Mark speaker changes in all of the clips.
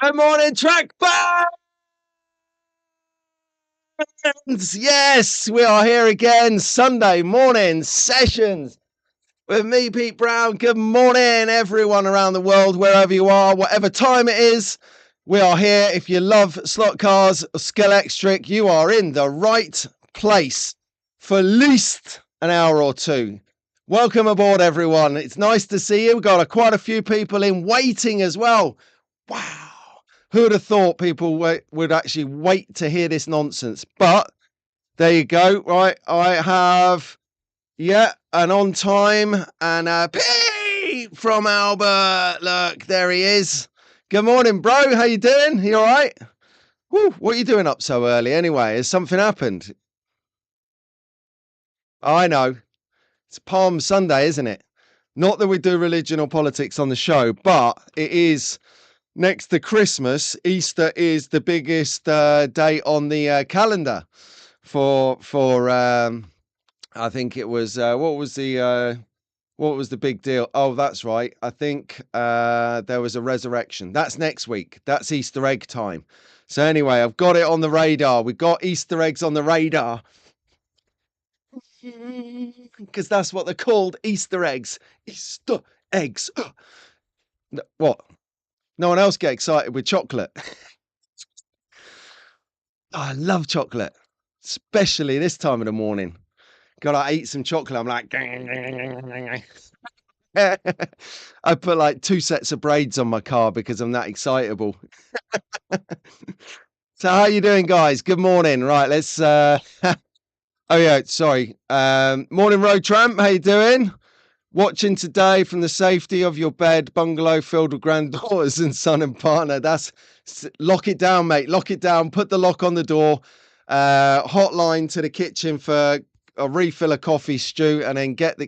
Speaker 1: Good morning, track fans! Yes, we are here again. Sunday morning sessions with me, Pete Brown. Good morning, everyone around the world, wherever you are, whatever time it is. We are here. If you love slot cars, Scalextric, you are in the right place for at least an hour or two. Welcome aboard, everyone. It's nice to see you. We've got quite a few people in waiting as well. Wow. Who would have thought people would actually wait to hear this nonsense? But there you go. Right, I have, an on time and Pete from Albert. Look, there he is. Good morning, bro. How you doing? You all right? Woo, what are you doing up so early anyway? Has something happened? I know. It's Palm Sunday, isn't it? Not that we do religion or politics on the show, but it is next to Christmas. Easter is the biggest day on the calendar for I think it was what was the big deal? Oh, that's right. I think there was a resurrection. That's next week. That's Easter egg time. So anyway, I've got it on the radar. We've got Easter eggs on the radar. Because that's what they're called, Easter eggs. Easter eggs. What? No one else get excited with chocolate. Oh, I love chocolate, especially this time of the morning. God, I ate some chocolate. I'm like, I put like 2 sets of braids on my car because I'm that excitable. So how you doing, guys? Good morning. Right, let's oh yeah, sorry. Morning, Road Tramp. How you doing? Watching today from the safety of your bed, bungalow filled with granddaughters and son and partner. Lock it down, mate. Lock it down. Put the lock on the door. Hotline to the kitchen for a refill of coffee, Stu, and then get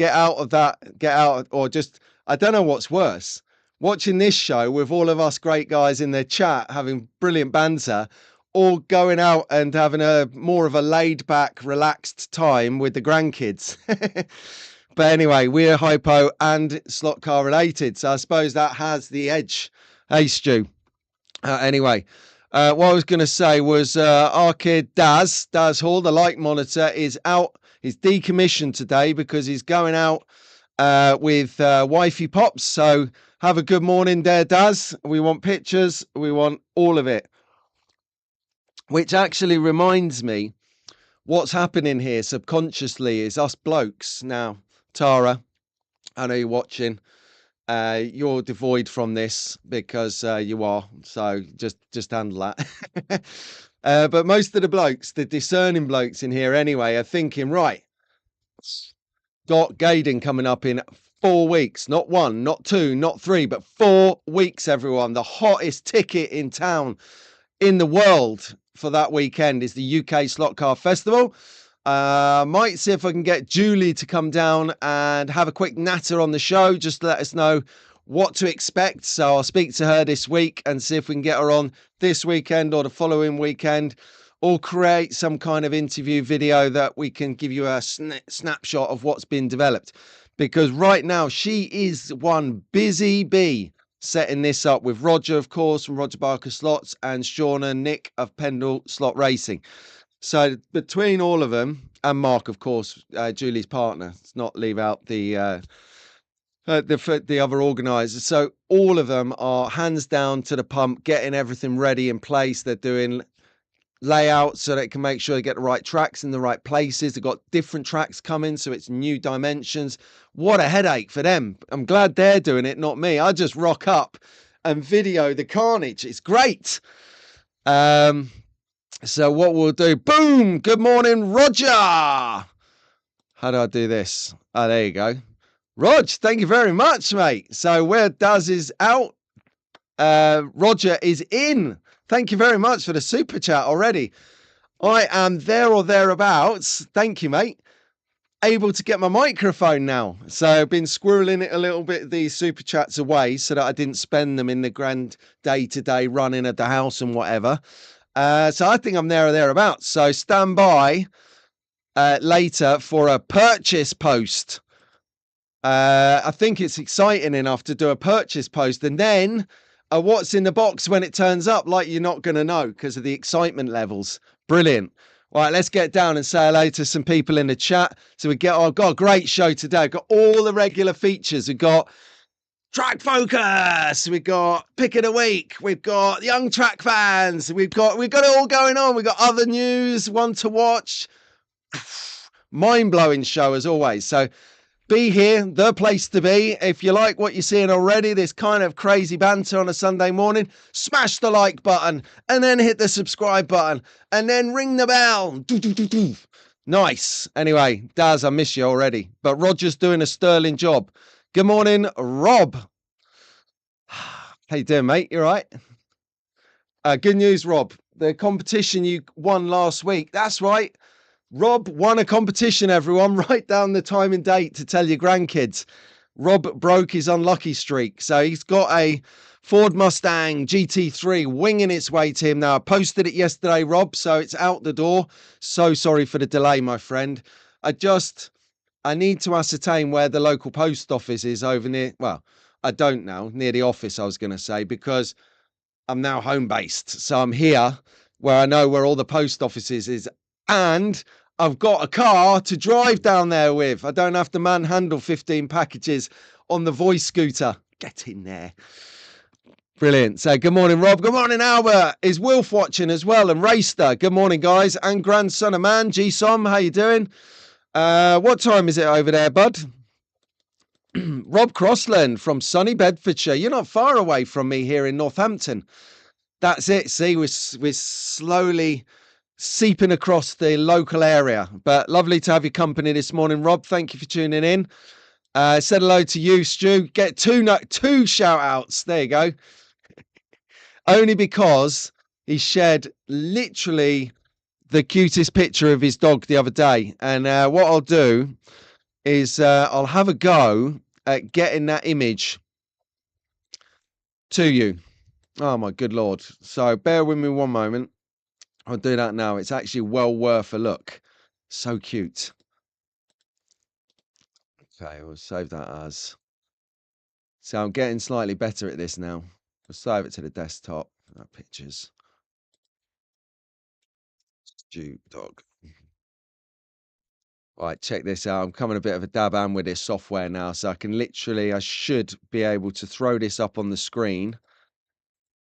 Speaker 1: out of that. Or just, I don't know what's worse. Watching this show with all of us great guys in their chat having brilliant banter, or going out and having a more of a laid back, relaxed time with the grandkids. But anyway, we're hypo and slot car related, so I suppose that has the edge. Hey, Stu. Anyway, what I was going to say was our kid Daz Hall, the light monitor, is out. He's decommissioned today because he's going out with wifey pops. So have a good morning there, Daz. We want pictures. We want all of it. Which actually reminds me, what's happening here subconsciously is us blokes now. Tara, I know you're watching. You're devoid from this because you are. So just handle that. But most of the blokes, the discerning blokes in here anyway, are thinking, right, got Gaydon coming up in 4 weeks. Not 1, not 2, not 3, but 4 weeks, everyone. The hottest ticket in town, in the world for that weekend is the UK Slot Car Festival. Might see if I can get Julie to come down and have a quick natter on the show, just to let us know what to expect. So I'll speak to her this week and see if we can get her on this weekend or the following weekend, or create some kind of interview video that we can give you a snapshot of what's been developed. Because right now she is one busy bee setting this up with Roger, of course, from Roger Barker Slots, and Sean and Nick of Pendle Slot Racing. So between all of them, and Mark, of course, Julie's partner, let's not leave out the other organisers. So all of them are hands down to the pump, getting everything ready in place. They're doing layouts so they can make sure they get the right tracks in the right places. They've got different tracks coming, so it's new dimensions. What a headache for them. I'm glad they're doing it, not me. I just rock up and video the carnage. It's great. So what we'll do, boom, good morning, Roger. How do I do this? Oh, there you go. Rog, thank you very much, mate. So where Daz is out, Roger is in. Thank you very much for the super chat already. I am there or thereabouts. Thank you, mate. Able to get my microphone now. So I've been squirreling it a little bit, these super chats away, so that I didn't spend them in the grand day-to-day running of the house and whatever. So I think I'm there or thereabouts. So stand by later for a purchase post. I think it's exciting enough to do a purchase post, and then what's in the box when it turns up, like you're not going to know because of the excitement levels. Brilliant. All right, let's get down and say hello to some people in the chat. So I've got a great show today. I've got all the regular features. We've got Track Focus, we've got Pick of the Week, we've got Young Track Fans, we've got it all going on. We've got other news, one to watch. Mind-blowing show as always. So be here, the place to be. If you like what you're seeing already, this kind of crazy banter on a Sunday morning, smash the like button and then hit the subscribe button and then ring the bell. Nice. Anyway, Daz, I miss you already, but Roger's doing a sterling job. Good morning, Rob. How you doing, mate? You all right? Good news, Rob. The competition you won last week. That's right. Rob won a competition, everyone. Write down the time and date to tell your grandkids. Rob broke his unlucky streak. So he's got a Ford Mustang GT3 winging its way to him now. I posted it yesterday, Rob, so it's out the door. So sorry for the delay, my friend. I need to ascertain where the local post office is over near, well, I don't know, near the office, I was going to say, because I'm now home based. So I'm here where I know where all the post offices is. And I've got a car to drive down there with. I don't have to manhandle 15 packages on the voice scooter. Get in there. Brilliant. So good morning, Rob. Good morning, Albert. Is Wilf watching as well? And Raster. Good morning, guys. And grandson of man, G-Som. How you doing? What time is it over there, bud? Rob Crossland from sunny Bedfordshire. You're not far away from me here in Northampton. That's it. See, we're slowly seeping across the local area. But lovely to have your company this morning, Rob. Thank you for tuning in. Said hello to you, Stu. Get two shout outs. There you go. Only because he shared literally the cutest picture of his dog the other day. And what I'll do is I'll have a go at getting that image to you. Oh, my good Lord. So bear with me one moment. I'll do that now. It's actually well worth a look. So cute. Okay, we'll save that as. So I'm getting slightly better at this now. We'll save it to the desktop. Pictures. Stu dog. Right, check this out. I'm coming a bit of a dab hand with this software now, so I should be able to throw this up on the screen.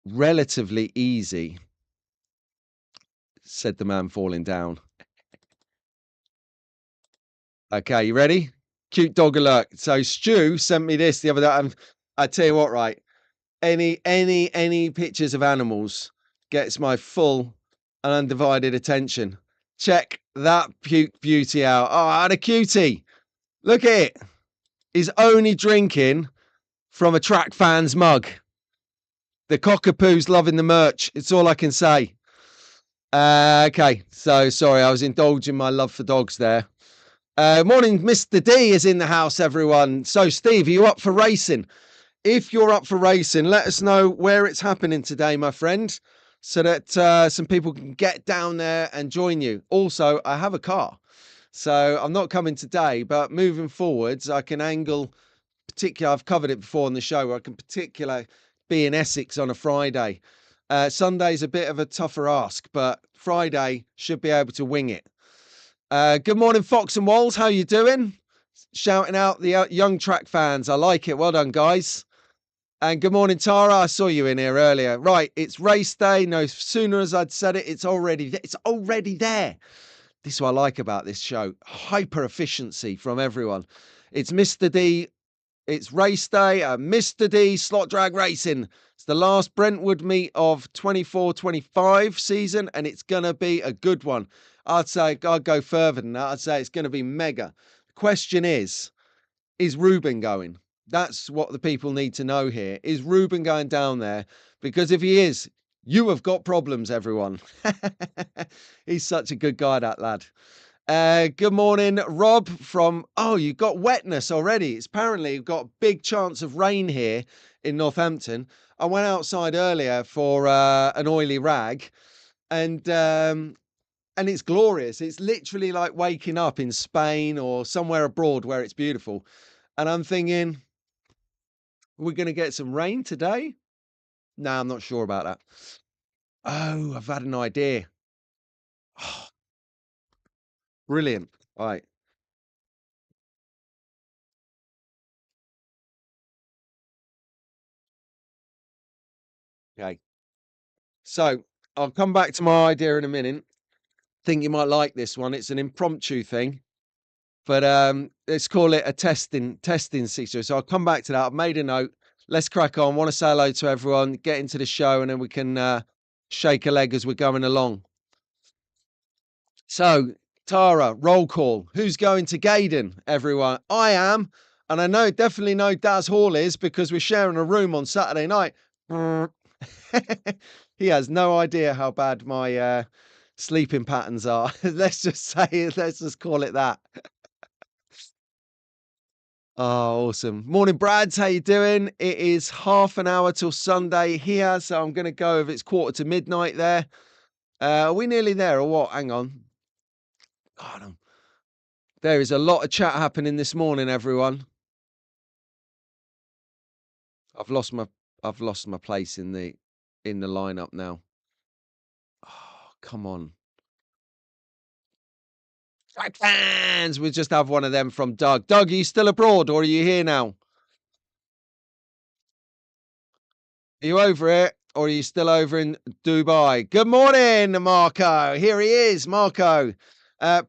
Speaker 1: Relatively easy, said the man falling down. Okay, you ready? Cute dog alert. So Stu sent me this the other day. I tell you what, right? Any pictures of animals gets my full and undivided attention. Check that beauty out. Oh, the cutie. Look at it. He's only drinking from a Track Fans mug. The cockapoo's loving the merch. It's all I can say. Okay, so sorry, I was indulging my love for dogs there. Morning, Mr. D is in the house, everyone. So, Steve, are you up for racing? If you're up for racing, let us know where it's happening today, my friend, so that some people can get down there and join you. Also, I have a car, so I'm not coming today, but moving forwards, I can angle, particularly, I've covered it before on the show, where I can particularly be in Essex on a Friday. Sunday's a bit of a tougher ask, but Friday should be able to wing it. Good morning, Fox and Walls. How you doing? Shouting out the young Track Fans. I like it. Well done, guys. And good morning, Tara. I saw you in here earlier. Right, it's race day. No sooner as I'd said it, it's already there. This is what I like about this show. Hyper efficiency from everyone. It's Mr. D. It's race day. Mr. D Slot Drag Racing. It's the last Brentwood meet of 24-25 season, and it's going to be a good one. I'd say I'd go further than that. I'd say it's going to be mega. The question is Ruben going? That's what the people need to know here. Is Ruben going down there? Because if he is, you have got problems, everyone. He's such a good guy, that lad. Good morning, Rob from, you got wetness already. It's apparently you've got a big chance of rain here in Northampton. I went outside earlier for an oily rag and it's glorious. It's literally like waking up in Spain or somewhere abroad where it's beautiful. And I'm thinking, we're going to get some rain today. No, I'm not sure about that. Oh, I've had an idea. Oh, brilliant. Right. Okay. So I'll come back to my idea in a minute. Think you might like this one. It's an impromptu thing, but let's call it a testing season. So I'll come back to that. I've made a note. Let's crack on. Want to say hello to everyone, get into the show, and then we can shake a leg as we're going along. So, Tara, roll call. Who's going to Gaydon, everyone? I am. And I definitely know Daz Hall is because we're sharing a room on Saturday night. He has no idea how bad my sleeping patterns are. Let's just call it that. Oh, awesome. Morning, Brads. How you doing? It is half an hour till Sunday here, so I'm going to go if it's 1:45 there. Are we nearly there or what? Hang on. God, there is a lot of chat happening this morning, everyone. I've lost my place in the lineup now. Oh, come on. Fans, we just have one of them from Doug. Doug, are you still abroad or are you here now? Are you over it or are you still over in Dubai? Good morning, Marco. Here he is, Marco.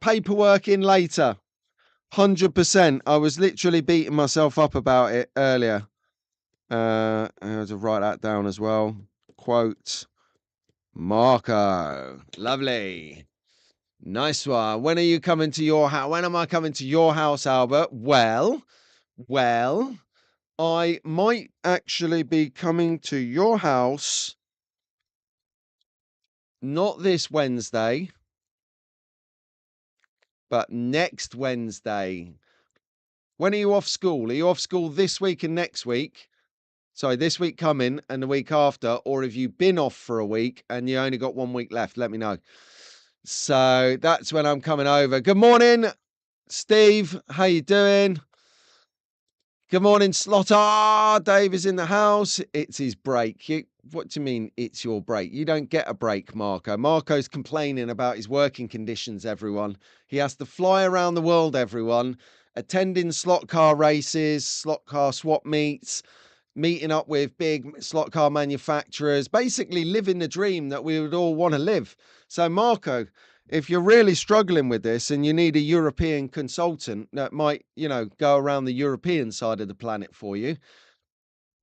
Speaker 1: Paperwork in later. 100%. I was literally beating myself up about it earlier. I had to write that down as well. Quote, Marco. Lovely. Nice one. When are you coming to your house? When am I coming to your house, Albert? Well, I might actually be coming to your house not this Wednesday, but next Wednesday. When are you off school? Are you off school this week and next week? Sorry, this week coming and the week after, or have you been off for a week and you only got 1 week left? Let me know. So that's when I'm coming over. Good morning, Steve. How you doing? Good morning, Slotter. Dave is in the house. It's his break. What do you mean it's your break? You don't get a break, Marco. Marco's complaining about his working conditions, everyone. He has to fly around the world, everyone, attending slot car races, slot car swap meets, meeting up with big slot car manufacturers, basically living the dream that we would all want to live. So, Marco, if you're really struggling with this and you need a European consultant that might, go around the European side of the planet for you,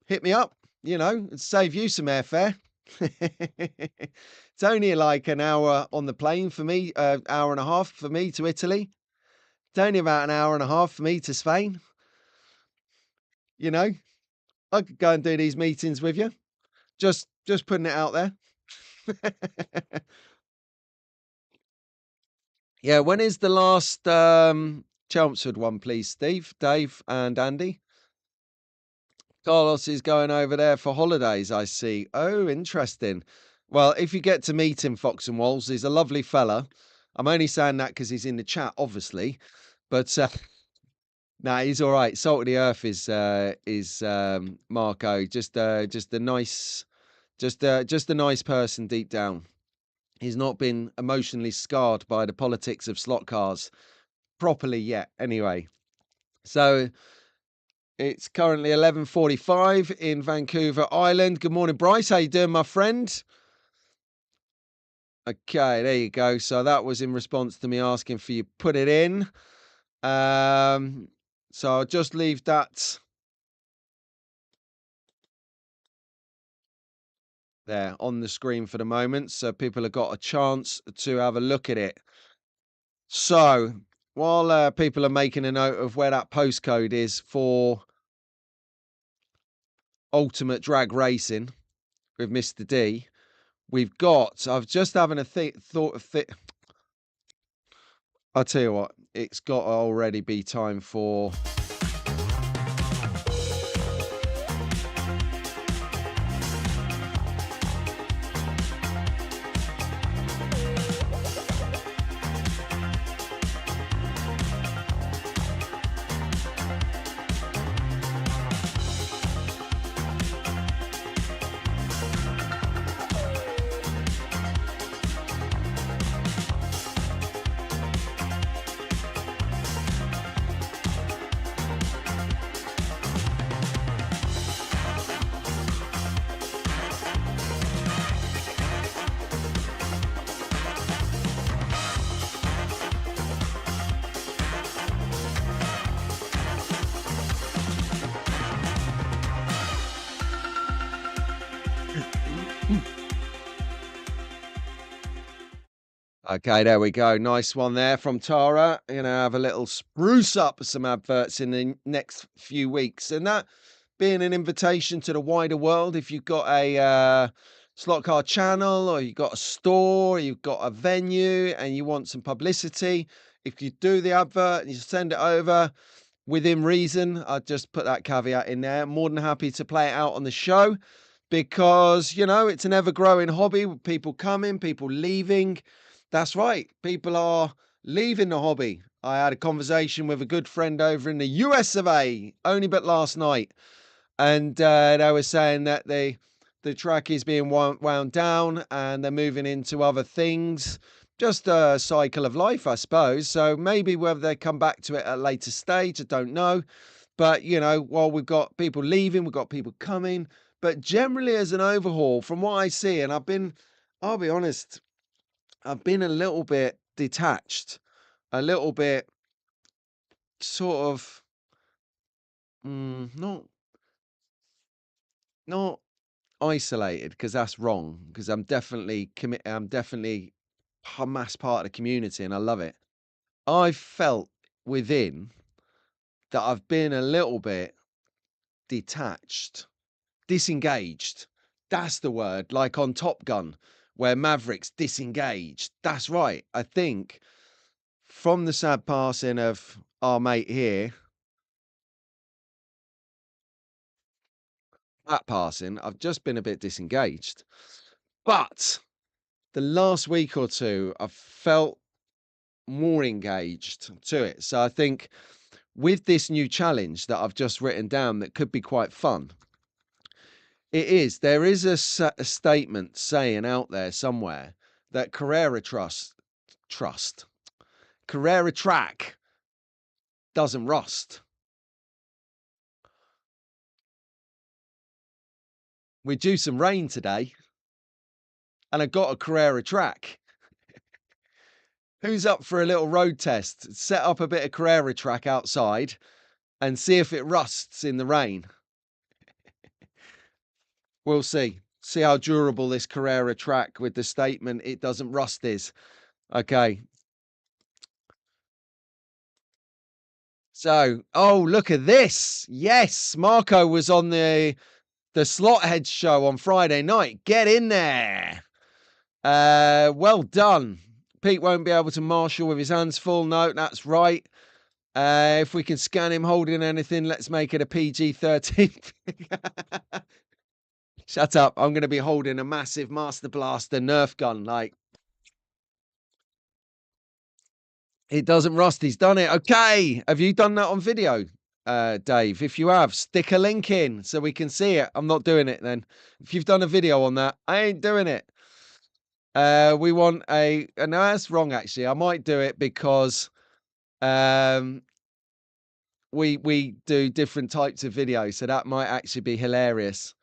Speaker 1: hit me up, it'd save you some airfare. It's only like an hour on the plane for me, hour and a half for me to Italy. It's only about an hour and a half for me to Spain. I could go and do these meetings with you. Just putting it out there. Yeah, when is the last Chelmsford one, please, Steve, Dave, and Andy? Carlos is going over there for holidays, I see. Oh, interesting. Well, if you get to meet him, Fox and Walls, he's a lovely fella. I'm only saying that because he's in the chat, obviously. But nah, he's all right. Salt of the earth is Marco. Just a nice, just a nice person deep down. He's not been emotionally scarred by the politics of slot cars properly yet. Anyway, so it's currently 11:45 in Vancouver Island. Good morning, Bryce. How you doing, my friend? Okay, there you go. So that was in response to me asking for you put it in. So I'll just leave that there on the screen for the moment, so people have got a chance to have a look at it. So while people are making a note of where that postcode is for Ultimate Drag Racing with Mr. D, we've got. I was just having a thought of it. I'll tell you what, it's got to already be time for. Okay, there we go. Nice one there from Tara. Have a little spruce up some adverts in the next few weeks. And that being an invitation to the wider world, if you've got a slot car channel or you've got a store, or you've got a venue and you want some publicity, if you do the advert and you send it over within reason, I'd just put that caveat in there. More than happy to play it out on the show because, it's an ever growing hobby with people coming, people leaving. That's right. People are leaving the hobby. I had a conversation with a good friend over in the US of A, only but last night. And they were saying that the track is being wound down and they're moving into other things. Just a cycle of life, I suppose. So maybe whether they come back to it at a later stage, I don't know. But, while we've got people leaving, we've got people coming. But generally, as an overhaul, from what I see, and I'll be honest, I've been a little bit detached, a little bit sort of not isolated because that's wrong. Because I'm definitely I'm definitely a mass part of the community, and I love it. I felt within that I've been a little bit detached, disengaged. That's the word. Like on Top Gun, where Maverick's disengaged. That's right. I think from the sad passing of our mate here, that passing, I've just been a bit disengaged. But the last week or two, I've felt more engaged to it. So I think with this new challenge that I've just written down that could be quite fun, there is a statement saying out there somewhere that Carrera track doesn't rust. We're due some rain today, and I got a Carrera track. Who's up for a little road test? Set up a bit of Carrera track outside and see if it rusts in the rain. We'll see. See how durable this Carrera track with the statement "it doesn't rust" is. Okay. So, oh, look at this. Yes, Marco was on the Slotheads show on Friday night. Get in there. Well done. Pete won't be able to marshal with his hands full. No, that's right. If we can scan him holding anything, let's make it a PG-13. Shut up. I'm going to be holding a massive Master Blaster Nerf gun. Like, it doesn't rust. He's done it. Okay. Have you done that on video, Dave? If you have, stick a link in so we can see it. I'm not doing it then. If you've done a video on that, I ain't doing it. We want no, that's wrong, actually. I might do it because we do different types of videos, so that might actually be hilarious.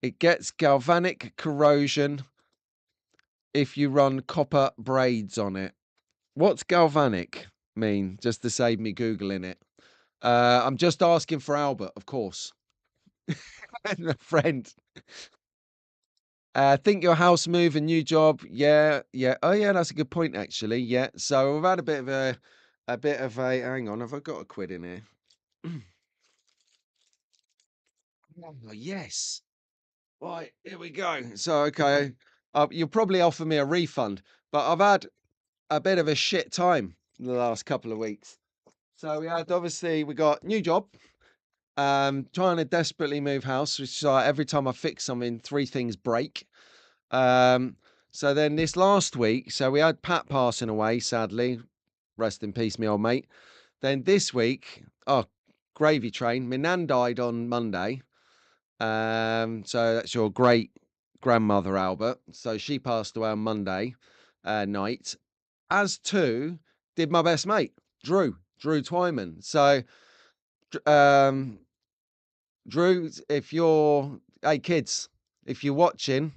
Speaker 1: It gets galvanic corrosion if you run copper braids on it. What's galvanic mean? Just to save me Googling it. I'm just asking for Albert, of course. A friend. Think your house move and new job. Yeah, yeah. Oh, yeah, that's a good point, actually. Yeah. So we've had a bit of a hang on, have I got a quid in here? Oh, yes. Right, here we go. So, okay, you'll probably offer me a refund, but I've had a bit of a shit time in the last couple of weeks. So we got new job, trying to desperately move house, which is like every time I fix something, three things break. So then this last week, so we had Pat passing away, sadly. Rest in peace, my old mate. Then this week, oh, gravy train. My nan died on Monday. So that's your great grandmother, Albert. So she passed away on Monday night, as too did my best mate, Drew Twyman. So, Drew, hey kids, if you're watching,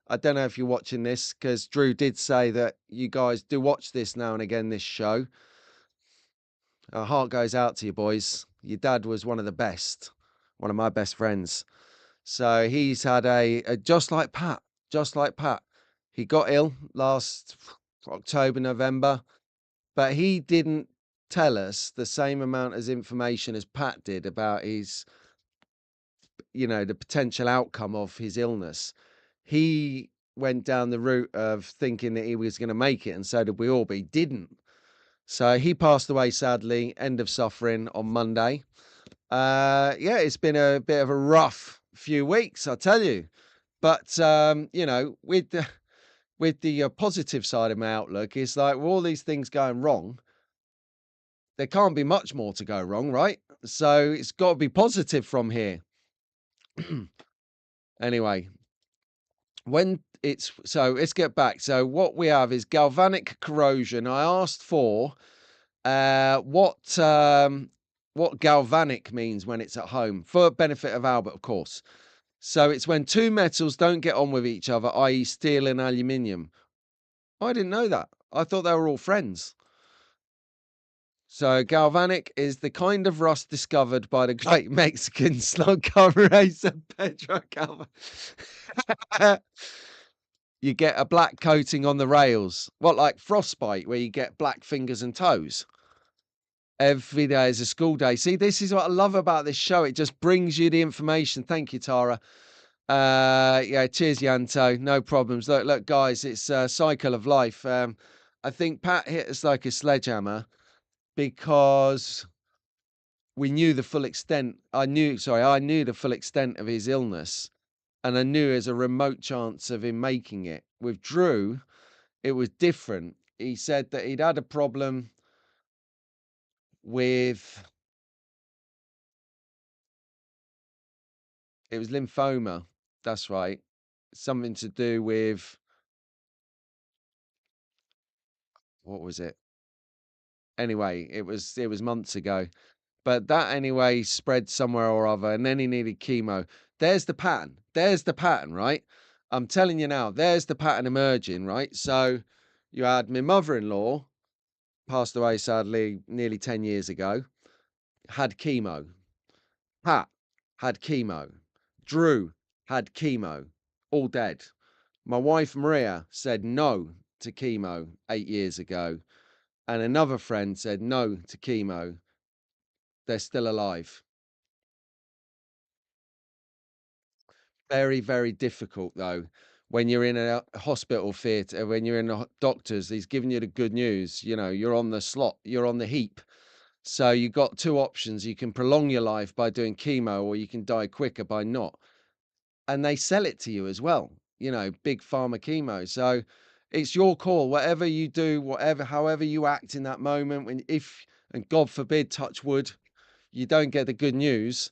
Speaker 1: I don't know if you're watching this because Drew did say that you guys do watch this now and again, this show. Our heart goes out to you, boys. Your dad was one of the best, one of my best friends. So he's had a just like Pat, He got ill last October, November, but he didn't tell us the same amount as information as Pat did about his, the potential outcome of his illness. He went down the route of thinking that he was going to make it, and so did we all, but he didn't. So he passed away sadly, end of suffering on Monday. Yeah, it's been a bit of a rough few weeks, I tell you. But with the positive side of my outlook, it's like with all these things going wrong, there can't be much more to go wrong, right? So it's got to be positive from here. Anyway, let's get back. So what we have is galvanic corrosion. I asked for what galvanic means when it's at home, for benefit of Albert, of course. So it's when two metals don't get on with each other, i.e. steel and aluminium. I didn't know that. I thought they were all friends. So galvanic is the kind of rust discovered by the great Mexican slug cover racer Pedro Galvan. You get a black coating on the rails. What, like frostbite, where you get black fingers and toes? Every day is a school day. See, this is what I love about this show. It just brings you the information. Thank you, Tara. Yeah, cheers, Yanto. No problems. Look, guys, it's a cycle of life. I think Pat hit us like a sledgehammer because we knew the full extent. I knew the full extent of his illness, and I knew there's a remote chance of him making it. With Drew, it was different. He said that he'd had a problem with, it was lymphoma. That's right. Something to do with, what was it? Anyway, it was months ago. But that anyway spread somewhere or other, and then he needed chemo. There's the pattern. There's the pattern, right? I'm telling you now, there's the pattern emerging, right? So you had my mother-in-law, passed away sadly nearly 10 years ago, had chemo. Pat had chemo. Drew had chemo. All dead. My wife Maria said no to chemo 8 years ago. And another friend said no to chemo. They're still alive. Very, very difficult though. When you're in a hospital theatre, when you're in a doctors, he's giving you the good news. You're on the slot, you're on the heap. So you've got two options. You can prolong your life by doing chemo, or you can die quicker by not. And they sell it to you as well, big pharma chemo. So it's your call, whatever you do, however you act in that moment, and God forbid, touch wood, you don't get the good news,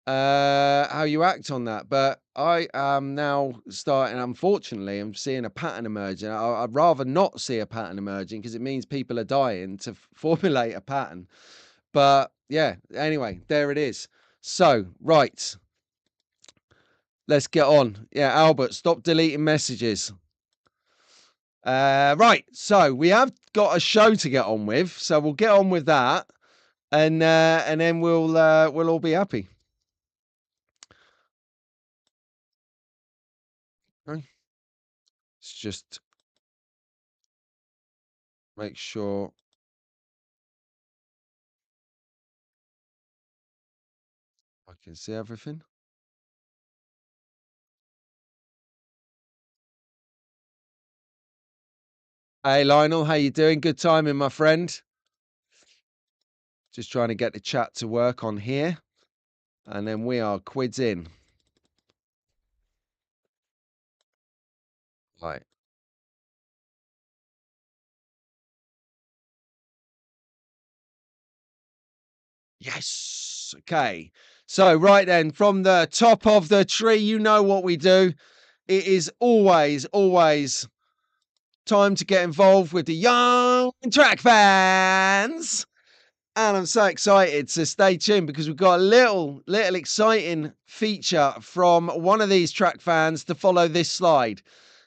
Speaker 1: how you act on that. But I am now starting, unfortunately, I'm seeing a pattern emerging. I'd rather not see a pattern emerging because it means people are dying to formulate a pattern. But yeah, anyway, there it is. So, right. Let's get on. Yeah, Albert, stop deleting messages. Right. So we have got a show to get on with. So we'll get on with that. And then we'll all be happy. Okay. Let's just make sure I can see everything. Hey Lionel, how you doing? Good timing, my friend. Just trying to get the chat to work on here. And then we are quids in. Right. Yes. Okay. So right then, from the top of the tree, you know what we do. It is always, always time to get involved with the young track fans. And I'm so excited, so stay tuned because we've got a little exciting feature from one of these track fans to follow this slide.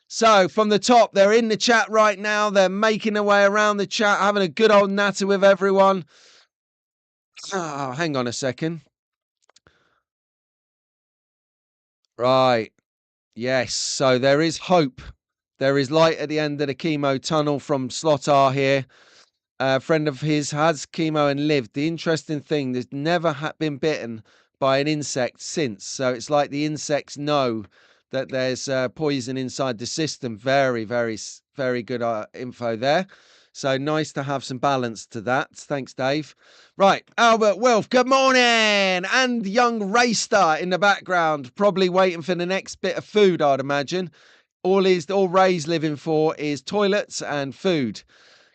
Speaker 1: So from the top, they're in the chat right now. They're making their way around the chat, having a good old natter with everyone. Oh, hang on a second. Right. Yes. So there is hope There is light at the end of the chemo tunnel from Slot R here. A friend of his has chemo and lived. The interesting thing, there's never been bitten by an insect since. So it's like the insects know that there's poison inside the system. Very, very, very good info there. So nice to have some balance to that. Thanks, Dave. Right, Albert Wilf, good morning. And young Raystar in the background, probably waiting for the next bit of food, I'd imagine. All Ray's living for is toilets and food.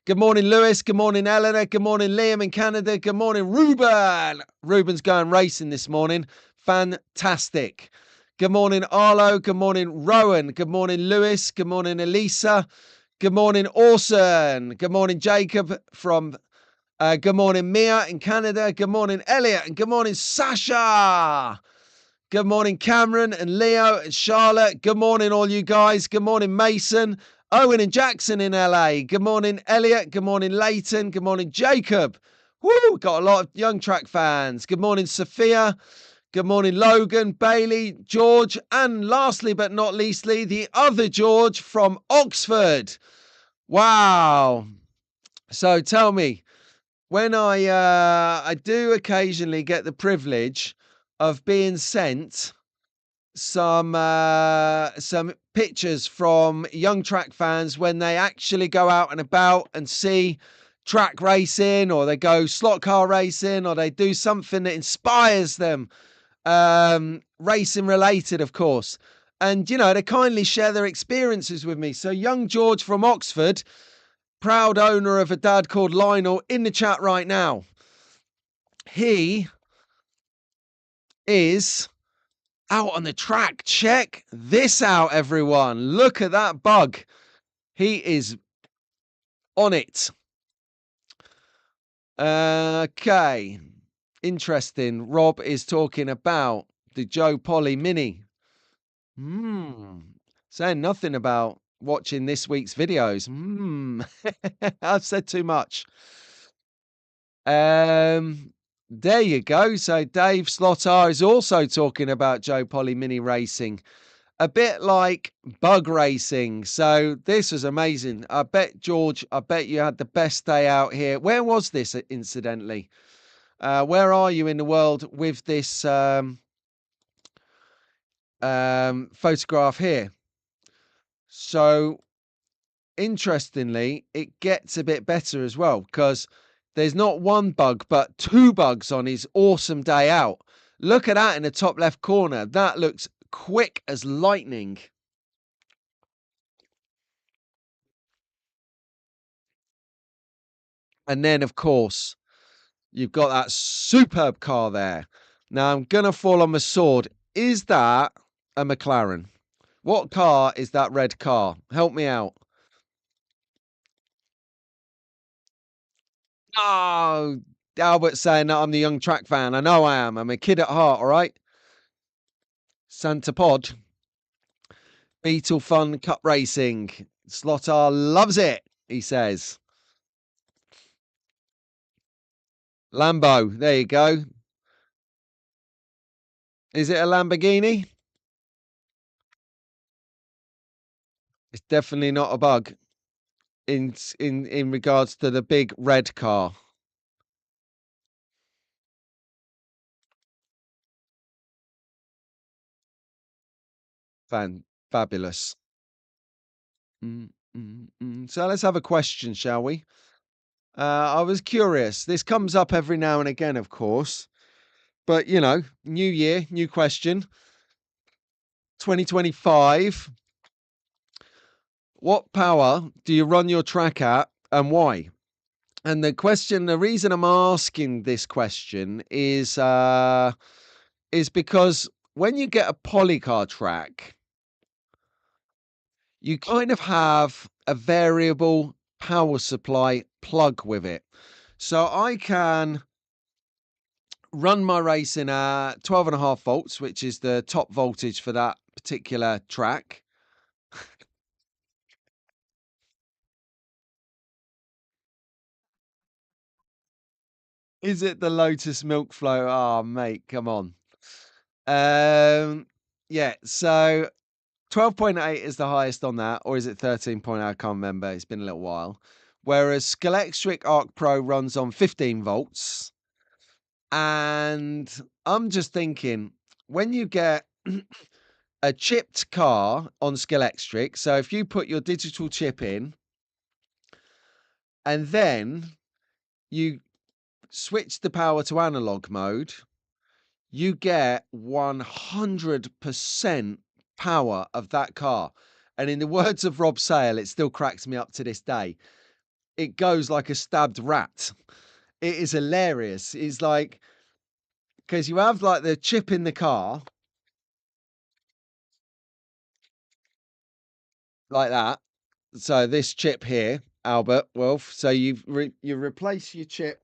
Speaker 1: Good morning, Lewis. Good morning, Eleanor. Good morning, Liam in Canada. Good morning, Ruben. Ruben's going racing this morning. Fantastic. Good morning, Arlo. Good morning, Rowan. Good morning, Lewis. Good morning, Elisa. Good morning, Orson. Good morning, Jacob from good morning, Mia in Canada. Good morning, Elliot. And good morning, Sasha. Good morning, Cameron and Leo and Charlotte. Good morning, all you guys. Good morning, Mason, Owen and Jackson in LA. Good morning, Elliot. Good morning, Leighton. Good morning, Jacob. Woo, got a lot of young track fans. Good morning, Sophia. Good morning, Logan, Bailey, George, and lastly but not leastly, the other George from Oxford. Wow. So tell me, when I do occasionally get the privilege of being sent some pictures from young track fans when they actually go out and about and see track racing, or they go slot car racing, or they do something that inspires them, racing related, of course. And, you know, they kindly share their experiences with me. So young George from Oxford, proud owner of a dad called Lionel, in the chat right now. He is out on the track. Check this out, everyone. Look at that bug. He is on it. Okay. Interesting. Rob is talking about the Joe Polly Mini. Saying nothing about watching this week's videos. I've said too much. There you go. So Dave Slotar is also talking about Joe Polly Mini Racing. A bit like bug racing. So this was amazing. I bet, George, I bet you had the best day out here. Where was this, incidentally? Where are you in the world with this photograph here? So interestingly, it gets a bit better as well, because there's not one bug, but two bugs on his awesome day out. Look at that in the top left corner. That looks quick as lightning. And then, of course, you've got that superb car there. Now, I'm going to fall on my sword. Is that a McLaren? What car is that red car? Help me out. Oh, Albert's saying that I'm the young track fan. I know I am. I'm a kid at heart, all right? Santa Pod. Beetle Fun Cup Racing. Slotar loves it, he says. Lambo, there you go. Is it a Lamborghini? It's definitely not a bug in regards to the big red car. Fabulous. So let's have a question, shall we? I was curious. This comes up every now and again, of course. But, you know, new year, new question. 2025. What power do you run your track at and why? And the reason I'm asking this question is because when you get a polycar track, you kind of have a variable power supply plug with it. So I can run my racing at 12.5 volts, which is the top voltage for that particular track. Is it the Lotus Milk Flow? Oh, mate, come on. Yeah, so 12.8 is the highest on that, or is it 13.8? I can't remember. It's been a little while. Whereas Scalextric Arc Pro runs on 15 volts. And I'm just thinking, when you get a chipped car on Scalextric, so if you put your digital chip in and then you switch the power to analog mode, you get 100% power of that car. And in the words of Rob Sale, it still cracks me up to this day. It goes like a stabbed rat. It is hilarious. It's like, because you have like the chip in the car, like that. So this chip here, Albert Wolf. So you replace your chip.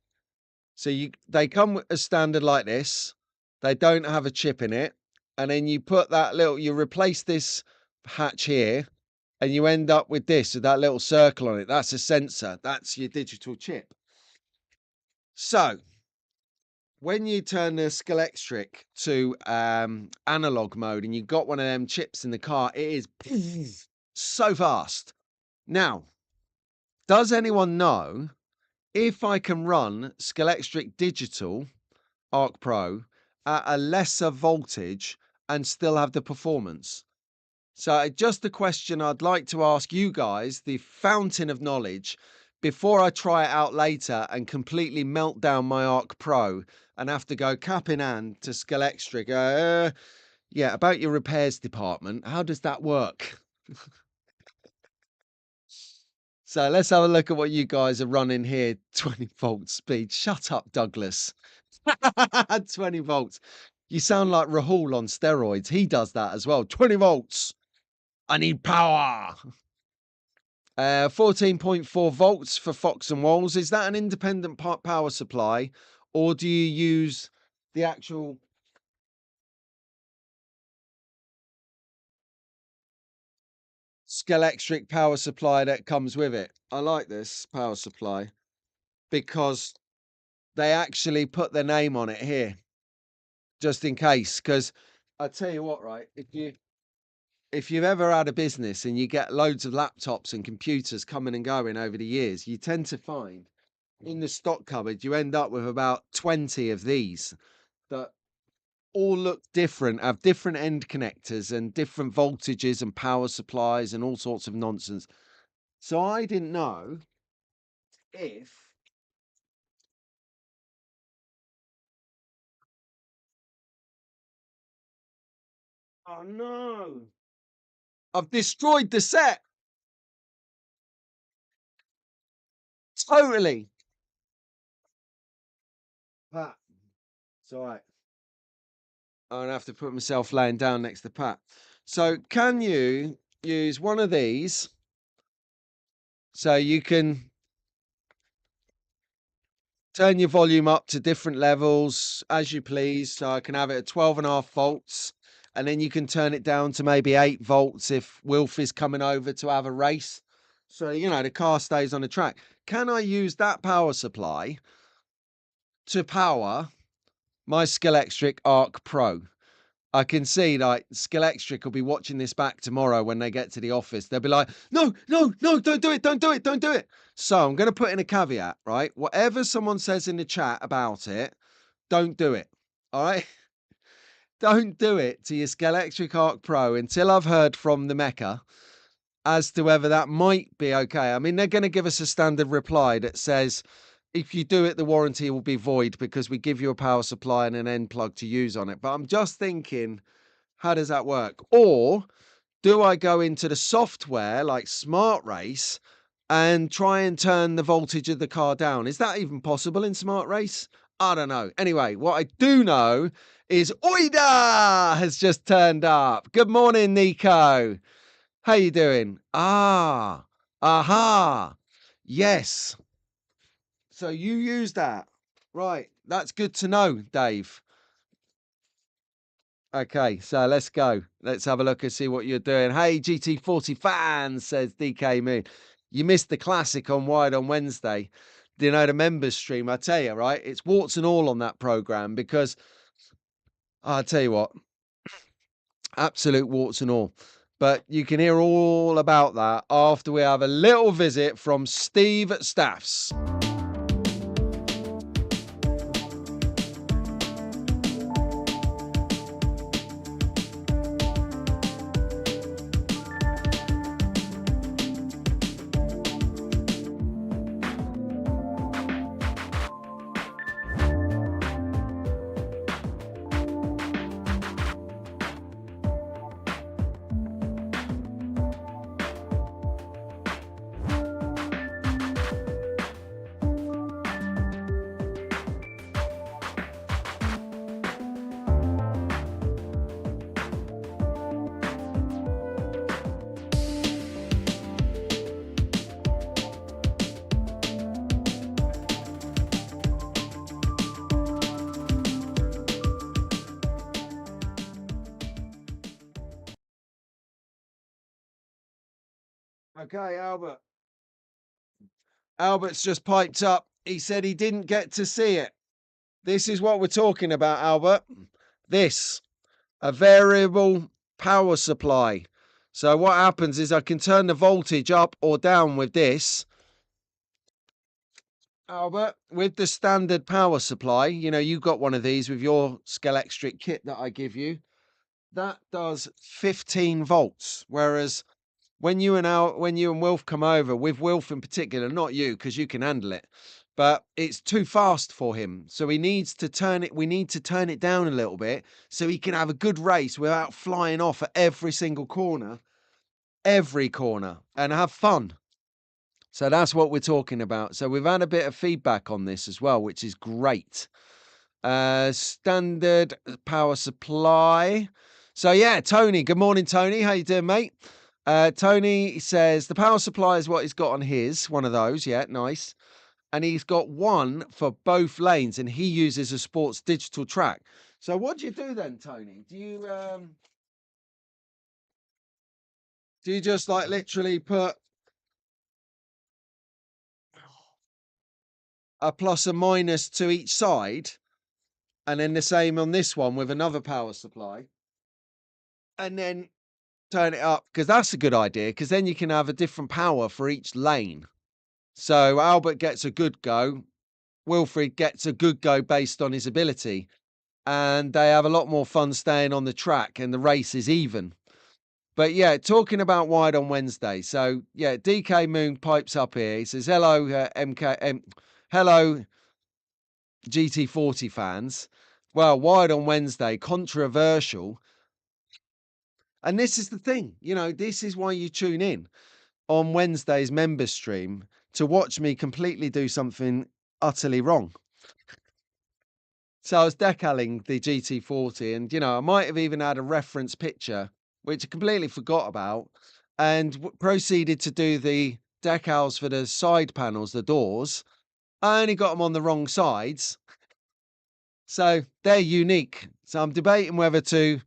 Speaker 1: So they come as standard like this. They don't have a chip in it, and then you put that little. You replace this hatch here, and you end up with this with that little circle on it. That's a sensor. That's your digital chip. So when you turn the Scalextric to analog mode, and you've got one of them chips in the car, it is so fast. Now, does anyone know if I can run Scalextric Digital Arc Pro at a lesser voltage and still have the performance? So just a question I'd like to ask you guys, the fountain of knowledge, before I try it out later and completely melt down my Arc Pro and have to go cap in hand to Scalextric. Yeah, about your repairs department, how does that work? So let's have a look at what you guys are running here. 20 volt speed. Shut up, Douglas. 20 volts. You sound like Rahul on steroids. He does that as well. 20 volts. I need power. 14.4 volts for Fox and Walls. Is that an independent power supply, or do you use the actual Scalextric power supply that comes with it? I like this power supply because they actually put their name on it here, just in case. Because I tell you what, right? If you've ever had a business and you get loads of laptops and computers coming and going over the years, you tend to find in the stock cupboard, you end up with about 20 of these that all look different, have different end connectors and different voltages and power supplies and all sorts of nonsense. So I didn't know if. Oh no! I've destroyed the set. Totally. Pat, it's all right. I'm gonna have to put myself laying down next to Pat. So can you use one of these so you can turn your volume up to different levels as you please? So I can have it at 12.5 volts, and then you can turn it down to maybe 8 volts if Wilf is coming over to have a race. So, you know, the car stays on the track. Can I use that power supply to power my Scalextric Arc Pro? I can see like Scalextric will be watching this back tomorrow when they get to the office. They'll be like, no, no, no, don't do it, don't do it, don't do it. So I'm going to put in a caveat, right? Whatever someone says in the chat about it, don't do it. All right. Don't do it to your Scalextric Arc Pro until I've heard from the Mecca as to whether that might be okay. I mean, they're going to give us a standard reply that says, if you do it, the warranty will be void because we give you a power supply and an end plug to use on it. But I'm just thinking, how does that work? Or do I go into the software like Smart Race and try and turn the voltage of the car down? Is that even possible in Smart Race? I don't know. Anyway, what I do know is Oida has just turned up. Good morning, Nico. How you doing? Aha. Yes. So you use that. Right. That's good to know, Dave. Okay, so let's go. Let's have a look and see what you're doing. Hey, GT40 fans, says DK Moon. You missed the classic on Wide on Wednesday. You know, the members stream, I tell you, right? It's warts and all on that program because I'll tell you what, absolute warts and all. But you can hear all about that after we have a little visit from Steve Staffs. Okay, Albert. Albert's just piped up. He said he didn't get to see it. This is what we're talking about, Albert. This, a variable power supply. So what happens is I can turn the voltage up or down with this. Albert, with the standard power supply, you know, you got one of these with your Scalextric kit that I give you. That does 15 volts. Whereas when you and Wilf come over, with Wilf in particular, not you, because you can handle it, but it's too fast for him. So he needs to turn it, we need to turn it down a little bit so he can have a good race without flying off at every corner, and have fun. So that's what we're talking about. So we've had a bit of feedback on this as well, which is great. Standard power supply. So yeah, Tony. Good morning, Tony. How you doing, mate? Tony says the power supply is what he's got on his, one of those. Yeah, nice. And he's got one for both lanes, and he uses a sports digital track. So what do you do then, Tony? Do you just like literally put a plus and minus to each side, and then the same on this one with another power supply, and then turn it up? Because that's a good idea, because then you can have a different power for each lane. So Albert gets a good go, Wilfried gets a good go based on his ability, and they have a lot more fun staying on the track, and the race is even. But yeah, talking about wide on Wednesday. So yeah, DK Moon pipes up here. He says, hello, hello, GT40 fans. Well, wide on Wednesday, controversial. And this is the thing, you know, this is why you tune in on Wednesday's member stream, to watch me completely do something utterly wrong. So I was decaling the GT40, and, you know, I might have even had a reference picture, which I completely forgot about, and proceeded to do the decals for the side panels, the doors. I only got them on the wrong sides. So they're unique. So I'm debating whether to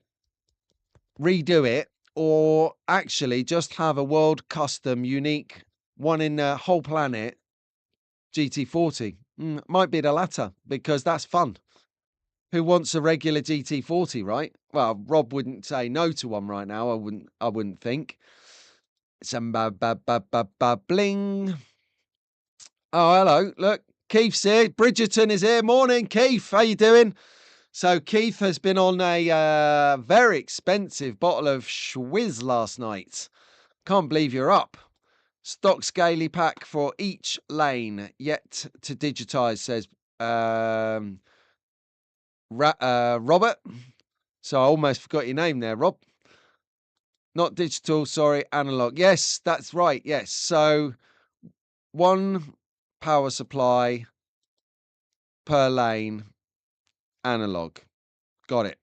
Speaker 1: redo it or actually just have a world custom unique one in the whole planet GT40. Might be the latter, because that's fun. Who wants a regular GT40, right? Well, Rob wouldn't say no to one right now. I wouldn't think. Some bling. Oh, hello. Look, Keith's here. Bridgerton is here. Morning, Keith. How you doing? So Keith has been on a very expensive bottle of Schwiz last night. Can't believe you're up. Stock scaly pack for each lane, yet to digitize, says Robert. So I almost forgot your name there, Rob. Not digital, sorry, analog. Yes, that's right. Yes. So one power supply per lane, analog. Got it.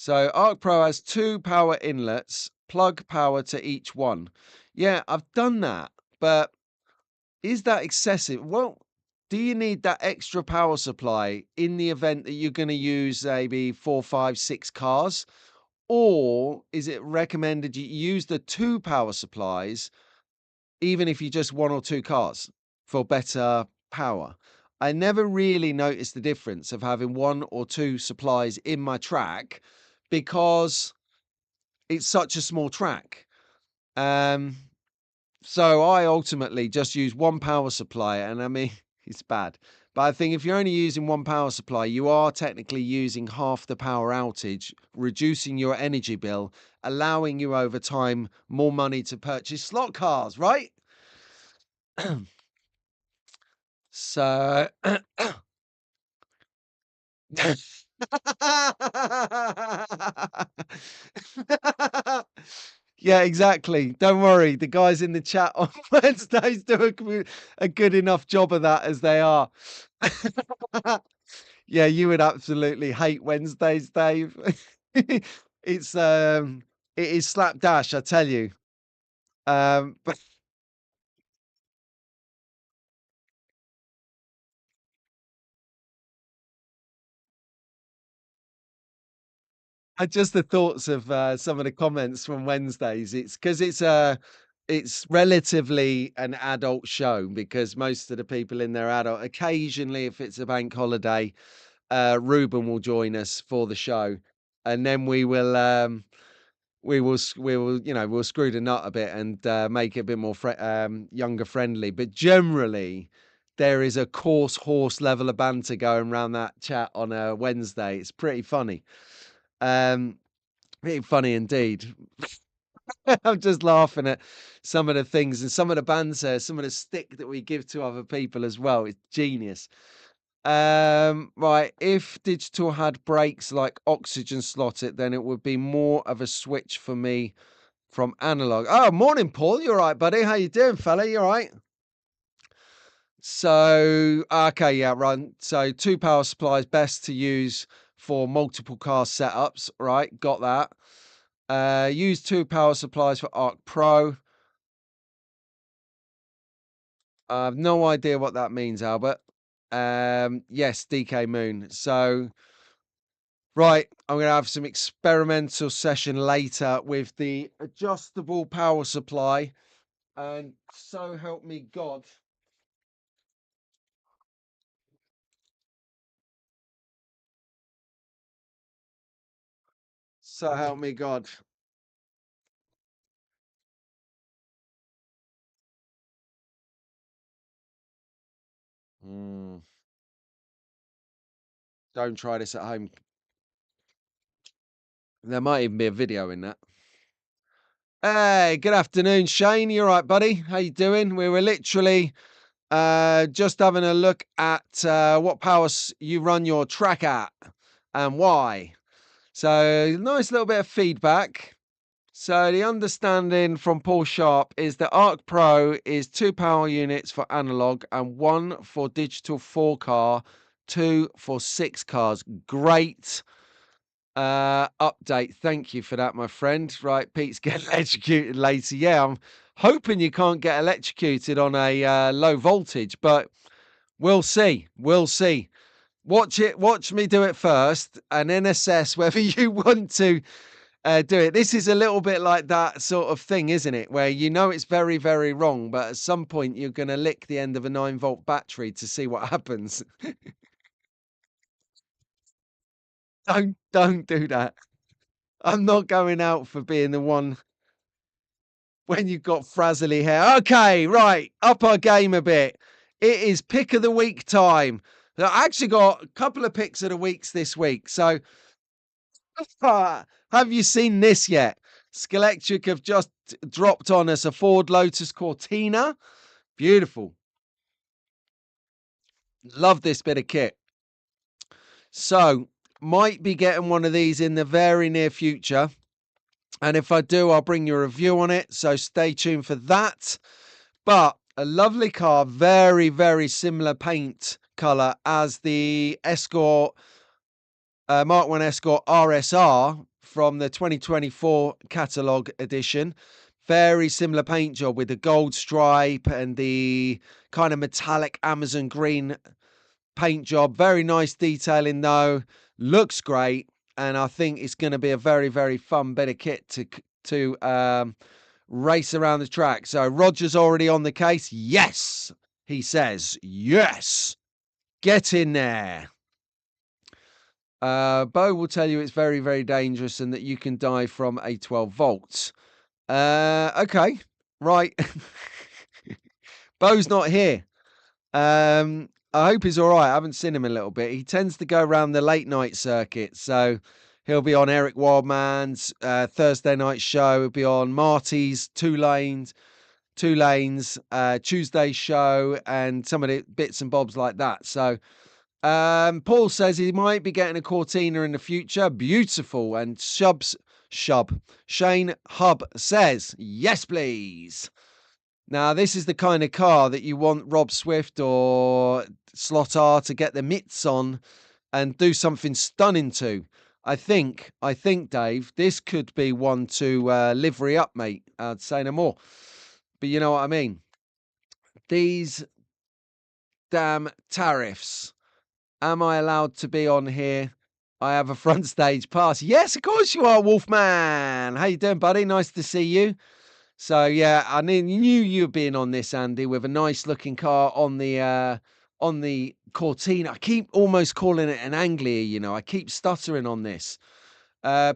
Speaker 1: So Arc Pro has 2 power inlets, plug power to each one. Yeah, I've done that, but is that excessive? Well, do you need that extra power supply in the event that you're going to use maybe 4, 5, 6 cars? Or is it recommended you use the 2 power supplies, even if you just 1 or 2 cars, for better power? I never really noticed the difference of having 1 or 2 supplies in my track because it's such a small track. Um, so I ultimately just use 1 power supply, and I mean, it's bad. But I think if you're only using 1 power supply, you are technically using half the power outage, reducing your energy bill, allowing you over time more money to purchase slot cars, right? So yeah, exactly. Don't worry. The guys in the chat on Wednesdays do a good enough job of that as they are. Yeah, you would absolutely hate Wednesdays, Dave. It's it is slapdash, I tell you. But just the thoughts of some of the comments from Wednesdays. It's because it's relatively an adult show because most of the people in there are adult. Occasionally, if it's a bank holiday, Ruben will join us for the show, and then we will we'll screw the nut a bit and make it a bit more younger friendly. But generally, there is a coarse horse level of banter going around that chat on a Wednesday. It's pretty funny. Um, Pretty funny indeed. I'm just laughing at some of the things and some of the banter, some of the stick that we give to other people as well. It's genius. Right. If digital had brakes like oxygen slotted, then it would be more of a switch for me from analog. Oh, morning, Paul. You all right, buddy? How you doing, fella? You all right? So, okay, yeah, right. So, 2 power supplies best to use for multiple car setups, right? Got that. Use 2 power supplies for Arc Pro. I have no idea what that means, Albert. Yes, DK Moon. So, right, I'm going to have some experimental session later with the adjustable power supply. And so help me God. So help me God. Mm, don't try this at home. There might even be a video in that. Hey, good afternoon, Shane. You all right, buddy? How you doing? We were literally just having a look at what powers you run your track at and why. So nice little bit of feedback. So the understanding from Paul Sharp is that Arc Pro is 2 power units for analog and 1 for digital 4 car, 2 for 6 cars. Great update. Thank you for that, my friend. Right, Pete's getting electrocuted later. Yeah, I'm hoping you can't get electrocuted on a low voltage, but we'll see. We'll see. Watch it. Watch me do it first, and then assess whether you want to do it. This is a little bit like that sort of thing, isn't it? Where you know it's very, very wrong, but at some point you're going to lick the end of a 9-volt battery to see what happens. Don't do that. I'm not going out for being the one when you've got frazzly hair. Okay, right, up our game a bit. It is pick of the week time. I actually got a couple of picks of the weeks this week. So, have you seen this yet? Scalextric have just dropped on us a Ford Lotus Cortina. Beautiful. Love this bit of kit. So, might be getting one of these in the very near future. And if I do, I'll bring you a review on it. So, stay tuned for that. But a lovely car, very, very similar paint color as the Escort Mark 1 Escort RSR from the 2024 catalogue edition. Very similar paint job with the gold stripe and the kind of metallic Amazon green paint job. Very nice detailing though. Looks great. And I think it's going to be a very, very fun bit of kit to race around the track. So Roger's already on the case. Yes, he says. Yes. Get in there. Bo will tell you it's very, very dangerous and that you can die from a 12 volts. Okay, right. Bo's not here. I hope he's all right. I haven't seen him in a little bit. He tends to go around the late night circuit, so he'll be on Eric Wildman's Thursday night show. He'll be on Marty's Two Lanes Tuesday show, and some of the bits and bobs like that. So Paul says he might be getting a Cortina in the future. Beautiful. And Shane Hub says, yes, please. Now, this is the kind of car that you want Rob Swift or Slot to get the mitts on and do something stunning to. I think, Dave, this could be one to livery up, mate. I'd say no more. But you know what I mean? These damn tariffs. Am I allowed to be on here? I have a front stage pass. Yes, of course you are, Wolfman. How you doing, buddy? Nice to see you. So yeah, I knew you were being on this, Andy, with a nice looking car on the Cortina. I keep almost calling it an Anglia, you know. I keep stuttering on this.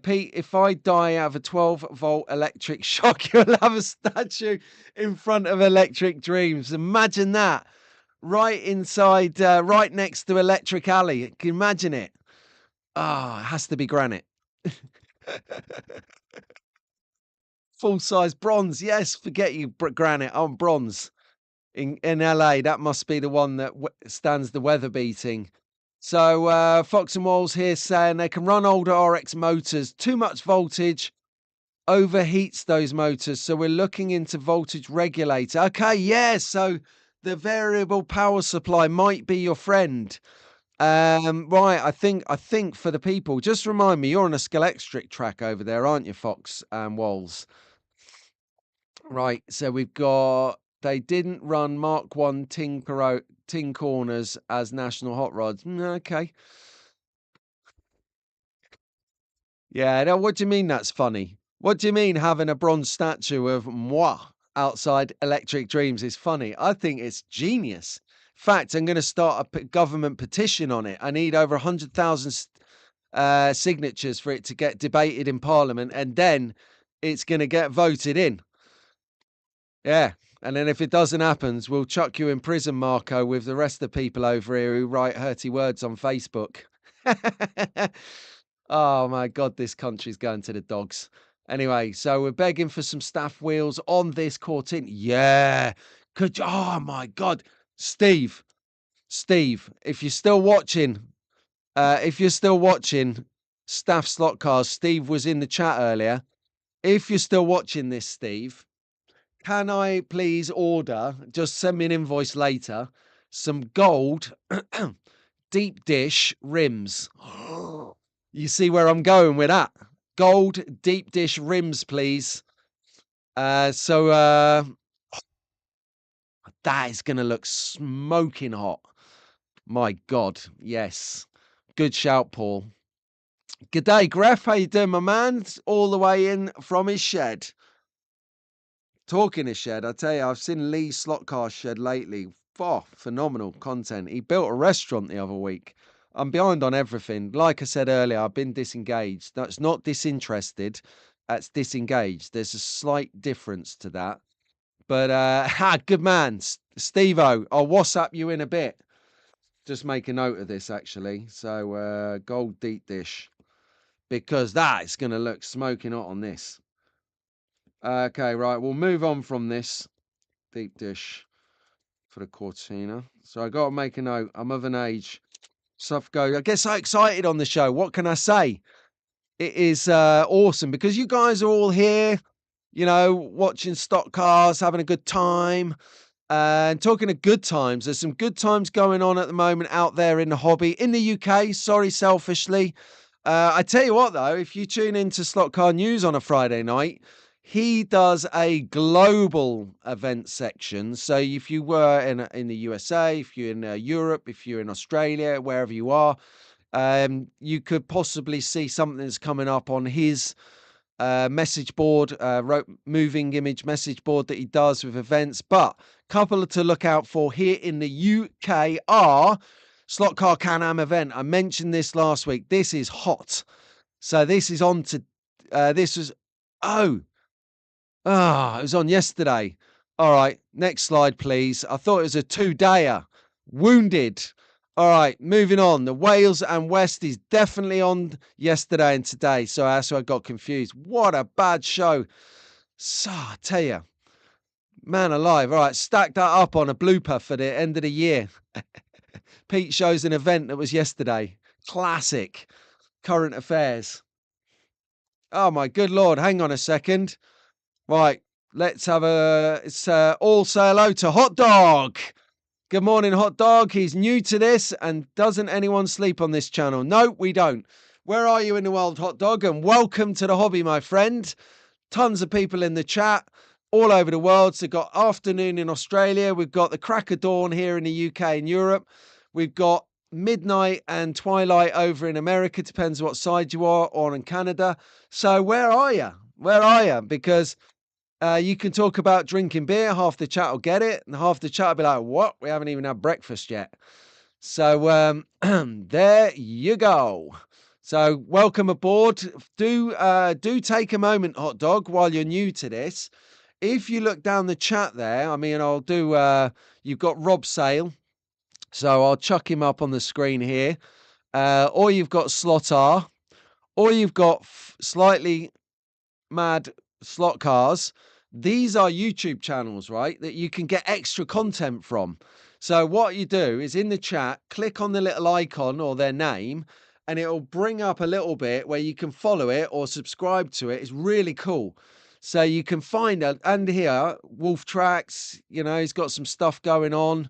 Speaker 1: Pete, if I die out of a 12-volt electric shock, you'll have a statue in front of Electric Dreams. Imagine that. Right inside, right next to Electric Alley. Can you imagine it? Ah, it has to be granite. Full size bronze. Yes, forget you, granite. I'm bronze. In LA, that must be the one that stands the weather beating. So Fox and Walls here saying they can run older RX motors. Too much voltage overheats those motors. So we're looking into voltage regulator. Okay, yeah. So the variable power supply might be your friend. Right. I think for the people, just remind me, you're on a Scalextric track over there, aren't you, Fox and Walls? Right. So we've got. They didn't run Mark 1 Ting corners as national hot rods. Okay. Yeah. Now, what do you mean that's funny? What do you mean having a bronze statue of moi outside Electric Dreams is funny? I think it's genius. In fact, I'm going to start a government petition on it. I need over 100,000 signatures for it to get debated in Parliament, and then it's going to get voted in. Yeah. And then if it doesn't happen, we'll chuck you in prison, Marco, with the rest of the people over here who write hurty words on Facebook. Oh my God, this country's going to the dogs. Anyway, so we're begging for some staff wheels on this Cortina. Yeah. Oh my God. Steve, if you're still watching, staff slot cars, Steve was in the chat earlier. If you're still watching this, Steve, can I please order, just send me an invoice later, some gold deep dish rims? You see where I'm going with that? Gold deep dish rims, please. So that is going to look smoking hot. My God, yes. Good shout, Paul. G'day, Gref. How you doing, my man? All the way in from his shed. Talking his shed, I tell you, I've seen Lee's slot car shed lately. Oh, phenomenal content. He built a restaurant the other week. I'm behind on everything. Like I said earlier, I've been disengaged. That's not disinterested. That's disengaged. There's a slight difference to that. But good man, Steve-O. I'll WhatsApp you in a bit. Just make a note of this, actually. So gold deep dish, because that is going to look smoking hot on this. Okay, right. We'll move on from this deep dish for the Cortina. So I got to make a note. I'm of an age. Stuff go. I get so excited on the show. What can I say? It is awesome because you guys are all here, you know, watching stock cars, having a good time. And talking of good times, there's some good times going on at the moment out there in the hobby in the UK. Sorry, selfishly. I tell you what, though, if you tune into Slot Car News on a Friday night, he does a global event section. So if you were in the USA, if you're in Europe, if you're in Australia, wherever you are, you could possibly see something that's coming up on his message board, moving image message board that he does with events. But a couple to look out for here in the UK are Slot Car Can-Am event. I mentioned this last week. This is hot. So this is on to, this was, oh, it was on yesterday. All right, next slide, please. I thought it was a two-dayer. Wounded. All right, moving on. The Wales and West is definitely on yesterday and today. So that's why I got confused. What a bad show. So I tell you, man alive. All right, stack that up on a blooper for the end of the year. Pete shows an event that was yesterday. Classic. Current affairs. Oh my good Lord. Hang on a second. Right, let's have all say hello to Hot Dog. Good morning, Hot Dog. He's new to this, and doesn't anyone sleep on this channel? No, we don't. Where are you in the world, Hot Dog? And welcome to the hobby, my friend. Tons of people in the chat all over the world. So, got afternoon in Australia. We've got the crack of dawn here in the UK and Europe. We've got midnight and twilight over in America. Depends what side you are, or in Canada. So, where are you? Where are you? Because you can talk about drinking beer. Half the chat will get it, and half the chat will be like, "What? We haven't even had breakfast yet." So there you go. So welcome aboard. Do take a moment, Hot Dog, while you're new to this. If you look down the chat there, I mean, I'll do. You've got Rob Sale, so I'll chuck him up on the screen here. Or you've got Slot R, or you've got Slightly Mad Slot Cars. These are YouTube channels, right, that you can get extra content from. So what you do is in the chat, click on the little icon or their name, and it'll bring up a little bit where you can follow it or subscribe to it. It's really cool. So you can find it. And here, Wolf Tracks, you know, he's got some stuff going on.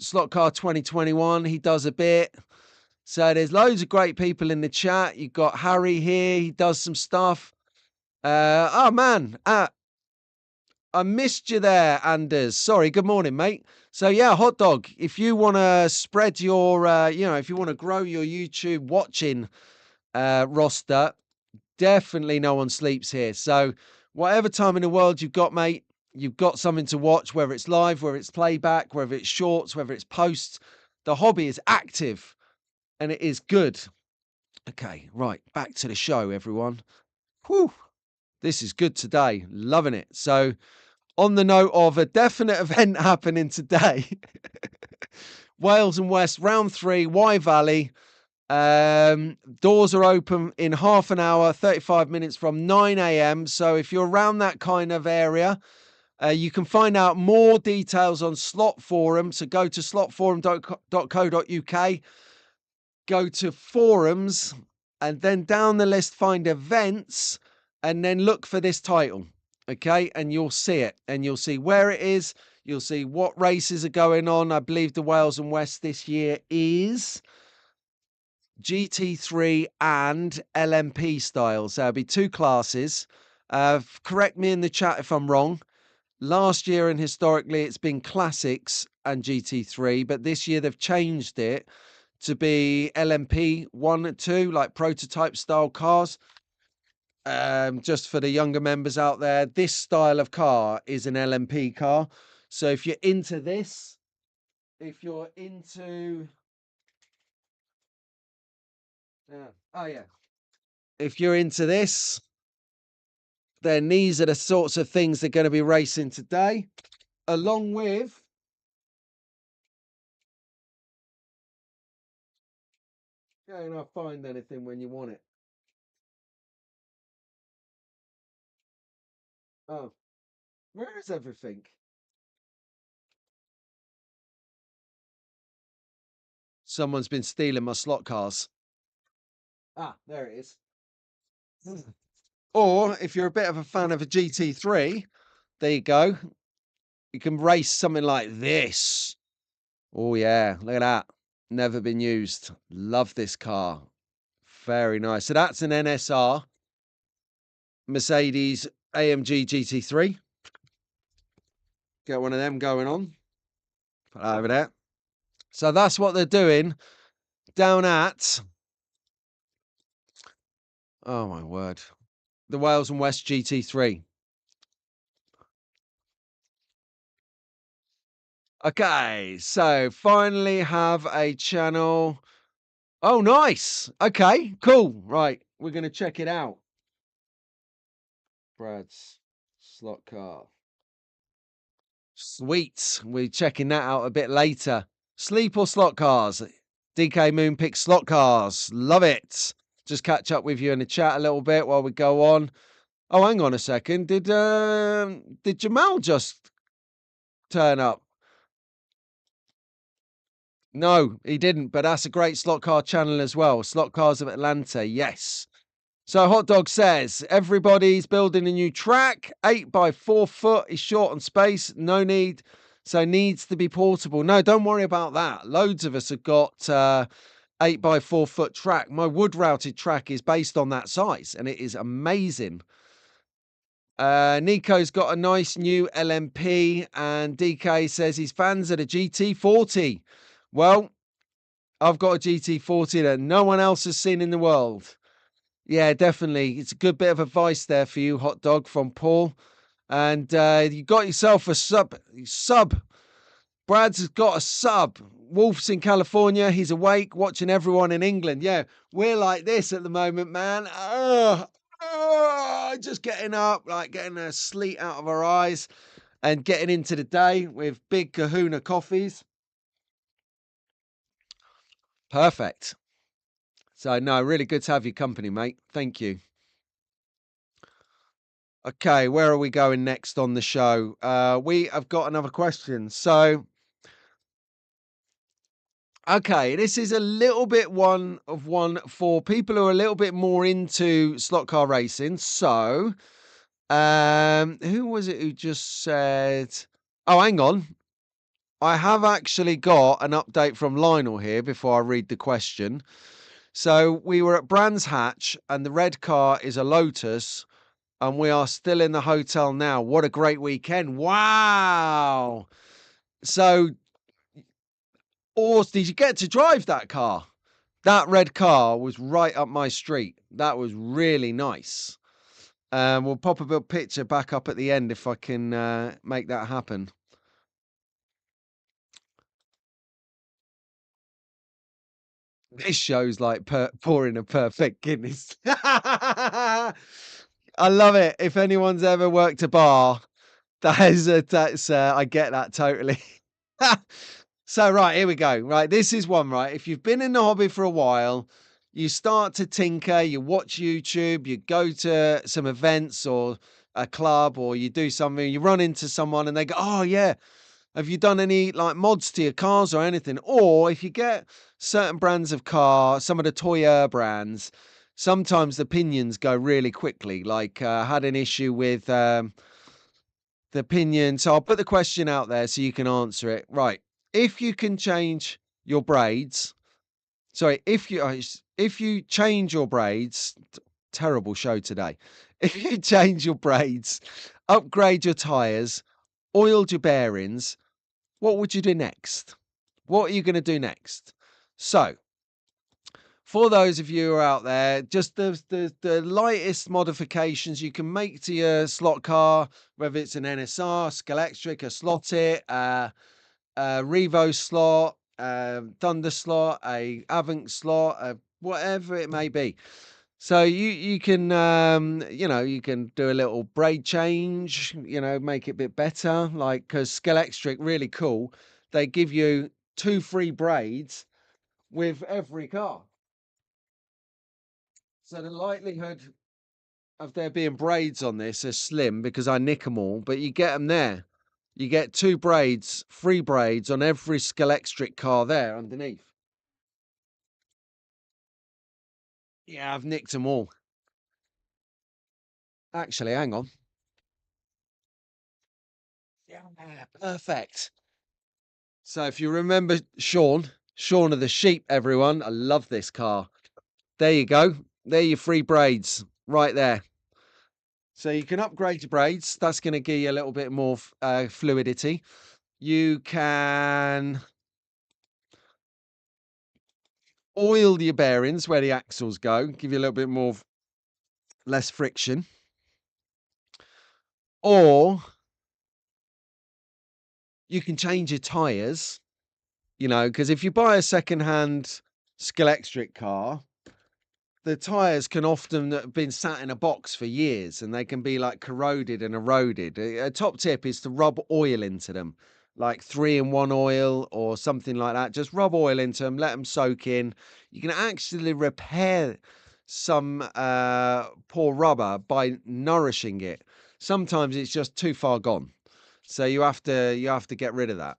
Speaker 1: Slot Car 2021, he does a bit. So there's loads of great people in the chat. You've got Harry here, he does some stuff. Oh man, I missed you there, Anders. Sorry, good morning, mate. So yeah, Hot Dog, if you want to spread your, if you want to grow your YouTube watching roster, definitely no one sleeps here. So whatever time in the world you've got, mate, you've got something to watch, whether it's live, whether it's playback, whether it's shorts, whether it's posts. The hobby is active and it is good. Okay, right, back to the show, everyone. Whew. This is good today. Loving it. So, on the note of a definite event happening today, Wales and West, round 3, Wye Valley. Doors are open in half an hour, 35 minutes from 9 a.m. So, if you're around that kind of area, you can find out more details on Slot Forum. So, go to slotforum.co.uk, go to forums, and then down the list, find events, and then look for this title. Okay, and you'll see it, and you'll see where it is. You'll see what races are going on. I believe the Wales and West this year is GT3 and LMP styles. There'll be 2 classes. Correct me in the chat if I'm wrong. Last year and historically, it's been classics and GT3, but this year they've changed it to be LMP 1 and 2, like prototype style cars. Just for the younger members out there, this style of car is an LMP car. So if you're into this, if you're into, if you're into this, then these are the sorts of things they're going to be racing today, along with. Can I find anything when you want it? Oh, where is everything? Someone's been stealing my slot cars. Ah, there it is. Or if you're a bit of a fan of a GT3, there you go. You can race something like this. Oh, yeah. Look at that. Never been used. Love this car. Very nice. So that's an NSR Mercedes AMG GT3. Get one of them going on. Put that over there. So that's what they're doing down at, oh my word, the Wales and West GT3. Okay, so finally have a channel. Oh, nice. Okay, cool. Right, we're gonna check it out. Brad's slot car. Sweet. We're checking that out a bit later. Sleep or slot cars? DK Moon picks slot cars. Love it. Just catch up with you in the chat a little bit while we go on. Oh, hang on a second. Did Jamal just turn up? No, he didn't, but that's a great slot car channel as well. Slot Cars of Atlanta, yes. So Hot Dog says, everybody's building a new track. 8 by 4 foot is short on space. No need. So needs to be portable. No, don't worry about that. Loads of us have got 8 by 4 foot track. My wood routed track is based on that size and it is amazing. Nico's got a nice new LMP and DK says his fans at a GT40. Well, I've got a GT40 that no one else has seen in the world. Yeah, definitely. It's a good bit of advice there for you, Hot Dog, from Paul. And you got yourself a sub. Brad's got a sub. Wolf's in California. He's awake, watching everyone in England. Yeah, we're like this at the moment, man. Just getting up, like getting the sleet out of our eyes and getting into the day with big kahuna coffees. Perfect. So, no, really good to have your company, mate. Thank you. Okay, where are we going next on the show? We have got another question. So, okay, this is a little bit one for people who are a little bit more into slot car racing. So, who was it who just said, oh, hang on. I have actually got an update from Lionel here before I read the question. So, we were at Brands Hatch and the red car is a Lotus. And we are still in the hotel now. What a great weekend. Wow. So, or did you get to drive that car? That red car was right up my street. That was really nice. We'll pop a little picture back up at the end if I can make that happen. This show's like pouring a perfect Guinness. I love it. If anyone's ever worked a bar, that's I get that totally. So right, here we go. Right, this is one, right? If you've been in the hobby for a while, you start to tinker, you watch YouTube, you go to some events or a club, or you do something, you run into someone and they go, "Oh yeah, have you done any like mods to your cars or anything?" Or if you get certain brands of car, some of the Toyota brands, sometimes the pinions go really quickly. Like I had an issue with the pinion. So I'll put the question out there so you can answer it. Right. If you can change your braids, sorry, if you change your braids, terrible show today. If you change your braids, upgrade your tires, oiled your bearings, what would you do next? What are you going to do next? So, for those of you who are out there, just the lightest modifications you can make to your slot car, whether it's an NSR, Scalextric, a slot it, a Revo slot, Thunder slot, a Avant slot, whatever it may be. So you can you can do a little braid change, make it a bit better. Like because Scalextric really cool, they give you 2 free braids with every car. So the likelihood of there being braids on this is slim because I nick them all, but you get them there. You get 2 braids, free braids on every Scalextric car there underneath. Yeah, I've nicked them all. Actually, hang on. Yeah, perfect. So if you remember Shaun of the Sheep, everyone, I love this car. There you go. There your free braids right there. So you can upgrade your braids. That's going to give you a little bit more fluidity. You can oil your bearings where the axles go, give you a little bit more less friction. Or you can change your tires, because if you buy a second-hand Scalextric car, the tires can often have been sat in a box for years and they can be like corroded and eroded. A top tip is to rub oil into them, like 3-in-1 oil or something like that. Just rub oil into them, let them soak in. You can actually repair some poor rubber by nourishing it. Sometimes it's just too far gone. So you have to get rid of that.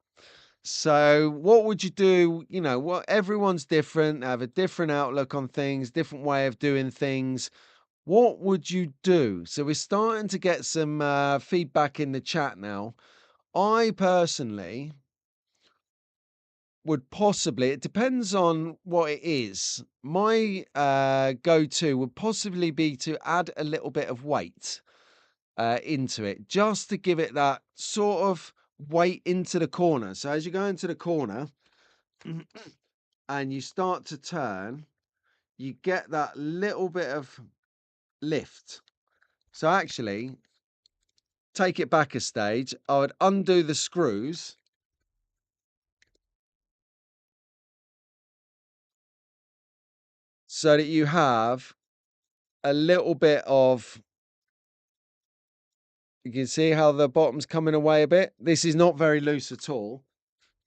Speaker 1: So what would you do? What everyone's different, have a different outlook on things, different way of doing things. What would you do? So we're starting to get some feedback in the chat now. I personally would possibly, it depends on what it is. My go-to would possibly be to add a little bit of weight into it, just to give it that sort of weight into the corner. So as you go into the corner, and you start to turn, you get that little bit of lift. So actually, take it back a stage. I would undo the screws so that you have a little bit of, you can see how the bottom's coming away a bit. This is not very loose at all.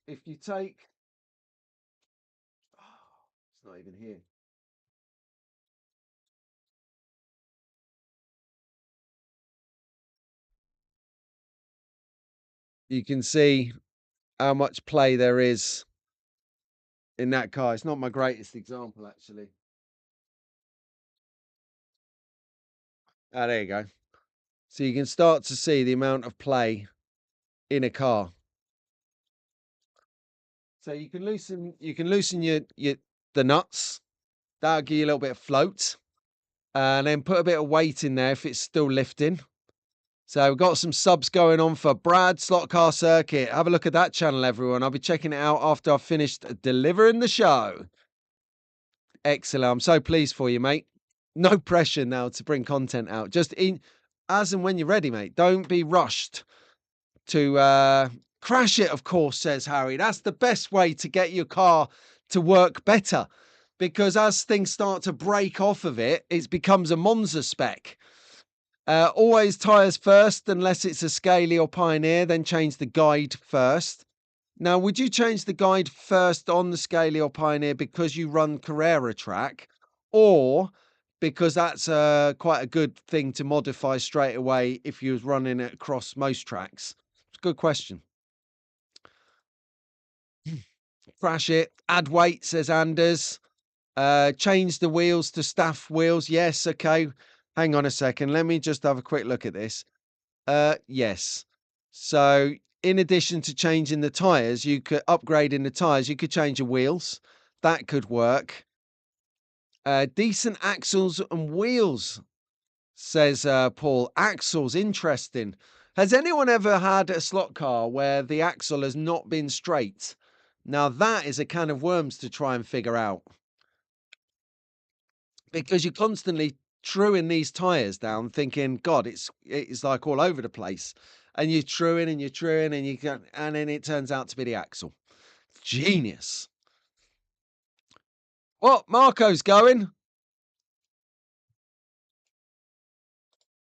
Speaker 1: If you take, it's not even here. You can see how much play there is in that car. It's not my greatest example, actually. Ah, there you go. So you can start to see the amount of play in a car. So you can loosen your the nuts. That'll give you a little bit of float. And then put a bit of weight in there if it's still lifting. So we've got some subs going on for Brad Slot Car Circuit. Have a look at that channel, everyone. I'll be checking it out after I've finished delivering the show. Excellent. I'm so pleased for you, mate. No pressure now to bring content out. Just as and when you're ready, mate. Don't be rushed to crash it, of course, says Harry. That's the best way to get your car to work better, because as things start to break off of it, it becomes a Monza spec. Always tyres first, unless it's a Scaly or Pioneer, then change the guide first. Now, would you change the guide first on the Scaly or Pioneer because you run Carrera track, or because that's quite a good thing to modify straight away if you was running it across most tracks? It's a good question. Crash it, add weight, says Anders. Change the wheels to staff wheels. Yes, okay. Hang on a second. Let me just have a quick look at this. Yes. So in addition to changing the tires, you could upgrading the tires, you could change the wheels. That could work. Decent axles and wheels, says Paul. Axles, interesting. Has anyone ever had a slot car where the axle has not been straight? Now that is a can of worms to try and figure out, because you're constantly truing these tires down, thinking, God, it's like all over the place, and you're truing and you're truing and and then it turns out to be the axle. Genius. What? Marco's going?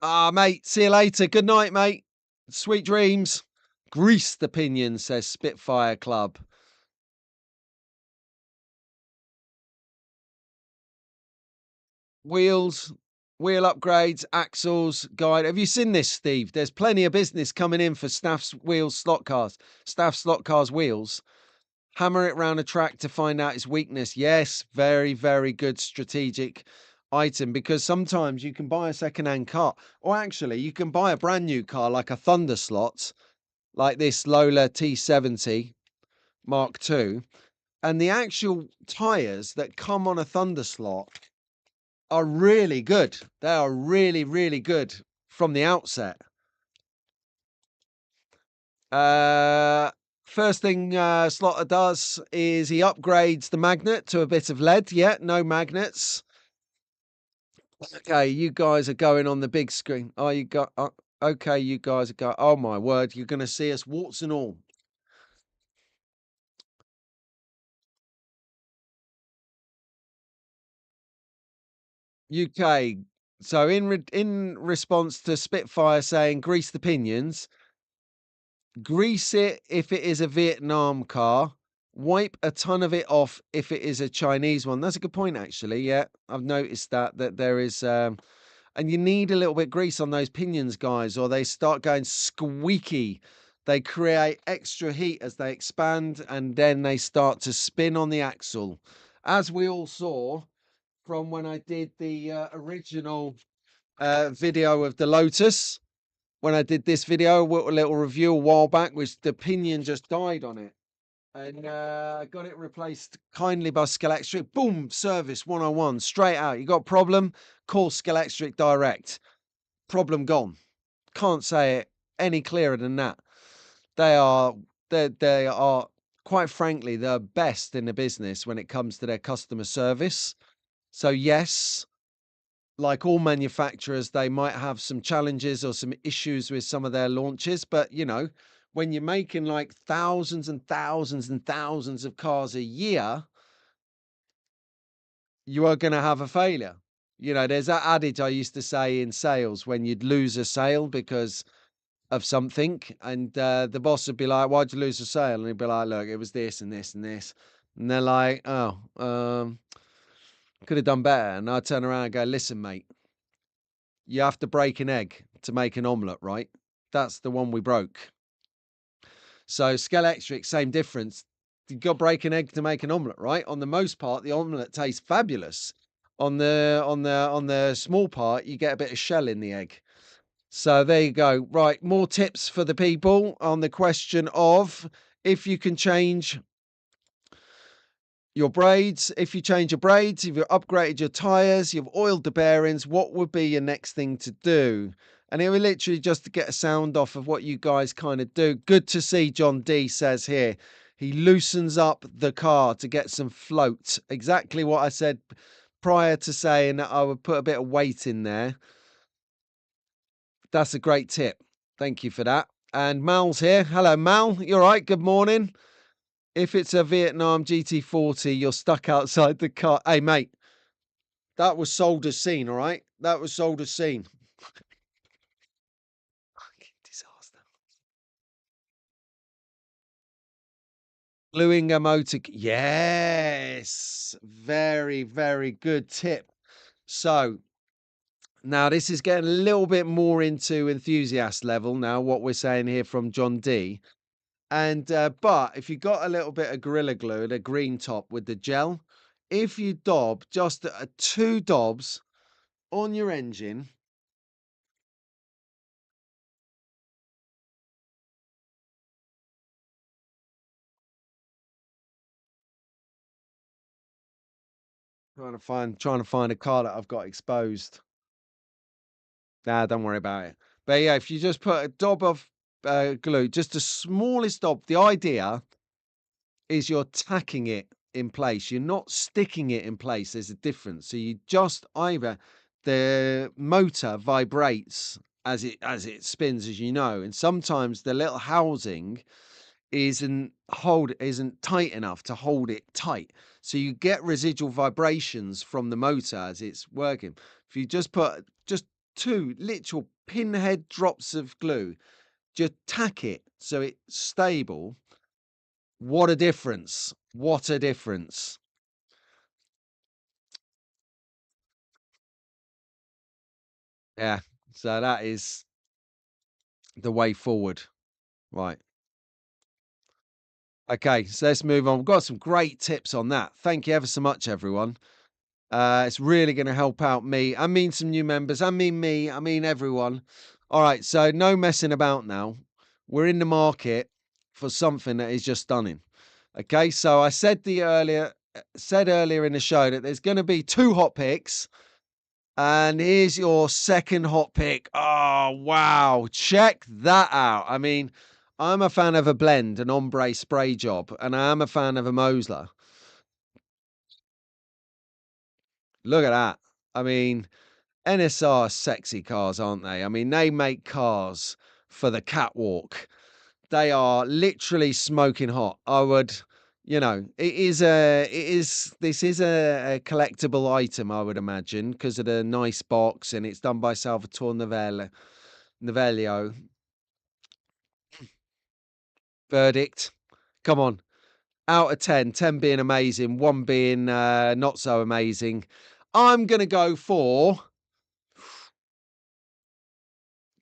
Speaker 1: Ah, mate. See you later. Good night, mate. Sweet dreams. Greased opinion, says Spitfire Club. Wheels, wheel upgrades, axles, guide. Have you seen this, Steve? There's plenty of business coming in for Staff's wheels slot cars. Staff slot cars wheels. Hammer it round a track to find out its weakness. Yes, very, very good strategic item, because sometimes you can buy a second-hand car, or actually you can buy a brand new car like a Thunder slot, like this Lola T70 Mark II, and the actual tires that come on a Thunder slot are really good. They are really, really good from the outset. First thing Slotter does is he upgrades the magnet to a bit of lead. Yeah, no magnets. Okay, you guys are going on the big screen. Oh, you got okay. You guys are going. Oh my word, you're going to see us warts and all. UK. So in response to Spitfire saying grease the pinions, grease it if it is a Vietnam car. Wipe a ton of it off if it is a Chinese one. That's a good point, actually. Yeah, I've noticed that there is, and you need a little bit of grease on those pinions, guys, or they start going squeaky. They create extra heat as they expand, and then they start to spin on the axle, as we all saw from when I did the original video of the Lotus. When I did this video, a little review a while back, which the pinion just died on it. And I got it replaced kindly by Scalextric. Boom, service 101, straight out. You got a problem? Call Scalextric direct. Problem gone. Can't say it any clearer than that. They are, they are, quite frankly, the best in the business when it comes to their customer service. So yes, like all manufacturers, they might have some challenges or some issues with some of their launches, but you know, when you're making like thousands and thousands and thousands of cars a year, you are going to have a failure. You know, there's that adage I used to say in sales when you'd lose a sale because of something, and the boss would be like, "Why'd you lose a sale?" And he'd be like, "Look, it was this and this and this," and they're like, "Oh, could have done better." And I turn around and go, "Listen, mate. You have to break an egg to make an omelette, right? That's the one we broke." So Scalextric, same difference. You got to break an egg to make an omelette, right? On the most part, the omelette tastes fabulous. On the small part, you get a bit of shell in the egg. So there you go. Right, more tips for the people on the question of if you can change your braids. If you change your braids, if you've upgraded your tires, you've oiled the bearings, what would be your next thing to do? And it was literally just to get a sound off of what you guys kind of do. Good to see, John D says here. He loosens up the car to get some float. Exactly what I said prior to saying that I would put a bit of weight in there. That's a great tip. Thank you for that. And Mal's here. Hello, Mal. You all right? Good morning. If it's a Vietnam GT40, you're stuck outside the car. Hey, mate, that was sold as seen, all right? That was sold as seen. Fucking disaster. Gluing a motor. Yes. Very, very good tip. So now this is getting a little bit more into enthusiast level now, what we're saying here from John D. And but if you got a little bit of Gorilla Glue, the green top with the gel, if you daub just 2 daubs on your engine, trying to find a car that I've got exposed. Nah, don't worry about it. But yeah, if you just put a daub of glue, just the smallest daub, the idea is you're tacking it in place. You're not sticking it in place. There's a difference. So you just either the motor vibrates as it spins, as you know, and sometimes the little housing isn't tight enough to hold it tight. So you get residual vibrations from the motor as it's working. If you just put just 2 literal pinhead drops of glue, just tack it so it's stable. What a difference. What a difference. Yeah. So that is the way forward. Right. Okay, so let's move on. We've got some great tips on that. Thank you ever so much, everyone. It's really going to help out me. I mean, some new members. I mean, me. I mean, everyone. All right. So, no messing about now. We're in the market for something that is just stunning. Okay. So, I said earlier in the show that there's going to be 2 hot picks. And here's your second hot pick. Oh, wow. Check that out. I mean, I'm a fan of a blend, an ombre spray job, and I am a fan of a Mosler. Look at that. I mean, NSR are sexy cars, aren't they? I mean, they make cars for the catwalk. They are literally smoking hot. I would this is a collectible item, I would imagine, because of the nice box, and it's done by Salvatore Novello. Verdict. Come on. Out of 10, 10 being amazing, 1 being not so amazing. I'm going to go for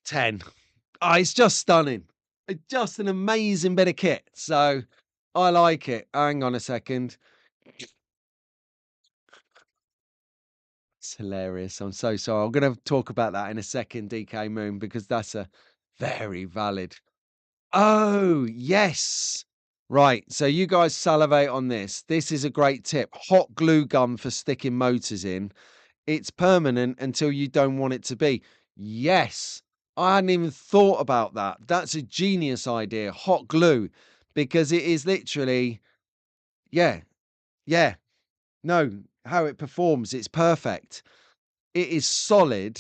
Speaker 1: 10. Oh, it's just stunning. It's just an amazing bit of kit. So I like it. Hang on a second. It's hilarious. I'm so sorry. I'm going to talk about that in a second, DK Moon, because that's a very valid. Oh, yes. Right. So you guys salivate on this. This is a great tip. Hot glue gun for sticking motors in. It's permanent until you don't want it to be. Yes. I hadn't even thought about that. That's a genius idea. Hot glue, because it is literally, yeah, yeah. No, how it performs, it's perfect. It is solid,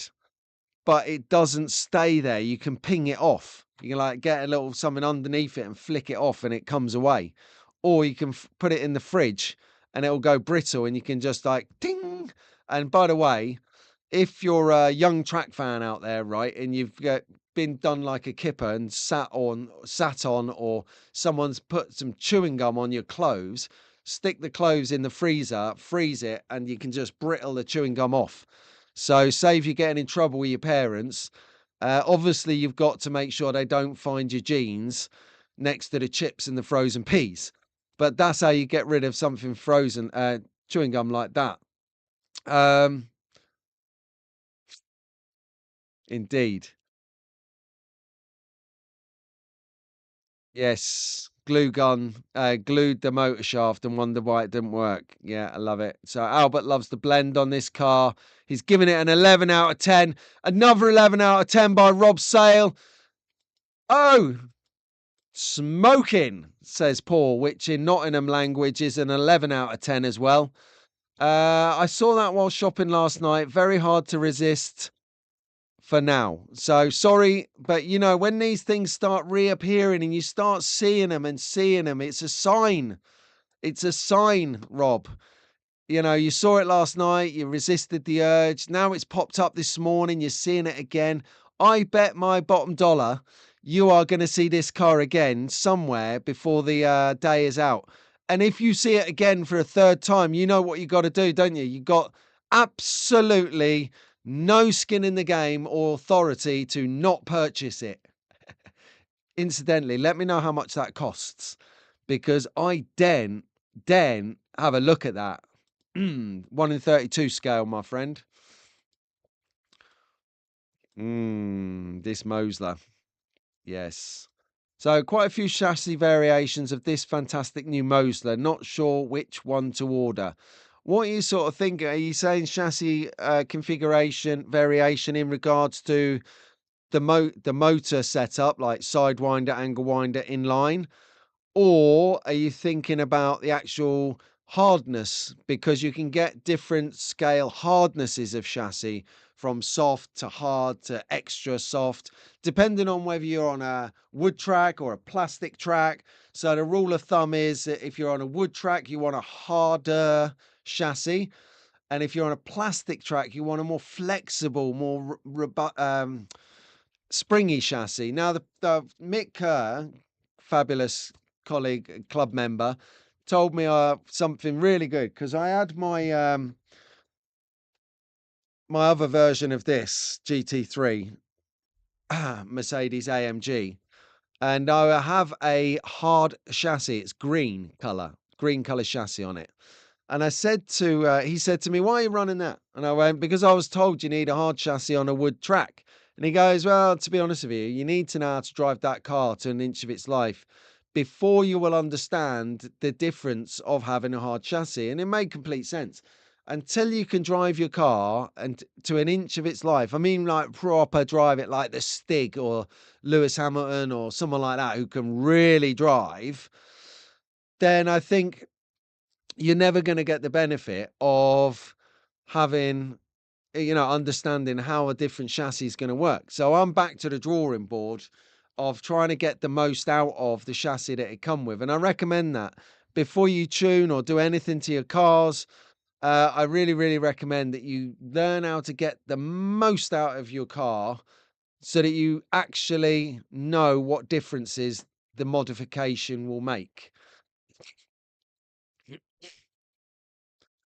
Speaker 1: but it doesn't stay there. You can ping it off. You can like get a little something underneath it and flick it off and it comes away. Or you can put it in the fridge and it'll go brittle and you can just like ting. And by the way, if you're a young track fan out there, right, and you've been done like a kipper and sat on, or someone's put some chewing gum on your clothes, stick the clothes in the freezer, freeze it, and you can just brittle the chewing gum off. So save you getting in trouble with your parents. Obviously, you've got to make sure they don't find your jeans next to the chips and the frozen peas. But that's how you get rid of something frozen, chewing gum like that. Um, Indeed. Yes. Glue gun, glued the motor shaft and wondered why it didn't work. Yeah, I love it. So Albert loves the blend on this car. He's giving it an 11 out of 10. Another 11 out of 10 by Rob Sale. Oh, smoking, says Paul, which in Nottingham language is an 11 out of 10 as well. I saw that while shopping last night. Very hard to resist for now. So sorry, but when these things start reappearing and you start seeing them and seeing them, it's a sign. It's a sign, Rob. You saw it last night, you resisted the urge. Now it's popped up this morning, you're seeing it again. I bet my bottom dollar you are going to see this car again somewhere before the day is out. And if you see it again for a third time, you know what you got to do, don't you? You got absolutely no skin in the game or authority to not purchase it. Incidentally, let me know how much that costs, because I den have a look at that. 1 in 32 scale, my friend. This Mosler. Yes. So quite a few chassis variations of this fantastic new Mosler. Not sure which one to order. What are you sort of thinking? Are you saying chassis configuration variation in regards to the motor setup, like sidewinder, angle winder, inline? Or are you thinking about the actual hardness? Because you can get different scale hardnesses of chassis, from soft to hard to extra soft, depending on whether you're on a wood track or a plastic track. So the rule of thumb is that if you're on a wood track, you want a harder chassis. And if you're on a plastic track, you want a more flexible, more springy chassis. Now, the Mick Kerr, fabulous colleague, club member, told me something really good, because I had my other version of this GT3 Mercedes AMG, and I have a hard chassis. It's green color chassis on it. And he said to me, "Why are you running that?" And I went, "Because I was told you need a hard chassis on a wood track." And he goes, "Well, to be honest with you, you need to know how to drive that car to an inch of its life before you will understand the difference of having a hard chassis." And it made complete sense. Until you can drive your car and to an inch of its life, I mean, like proper drive it like the Stig or Lewis Hamilton or someone like that who can really drive, then I think you're never going to get the benefit of having, understanding how a different chassis is going to work. So I'm back to the drawing board of trying to get the most out of the chassis that it come with. And I recommend that, before you tune or do anything to your cars, I really, really recommend that you learn how to get the most out of your car so that you actually know what differences the modification will make.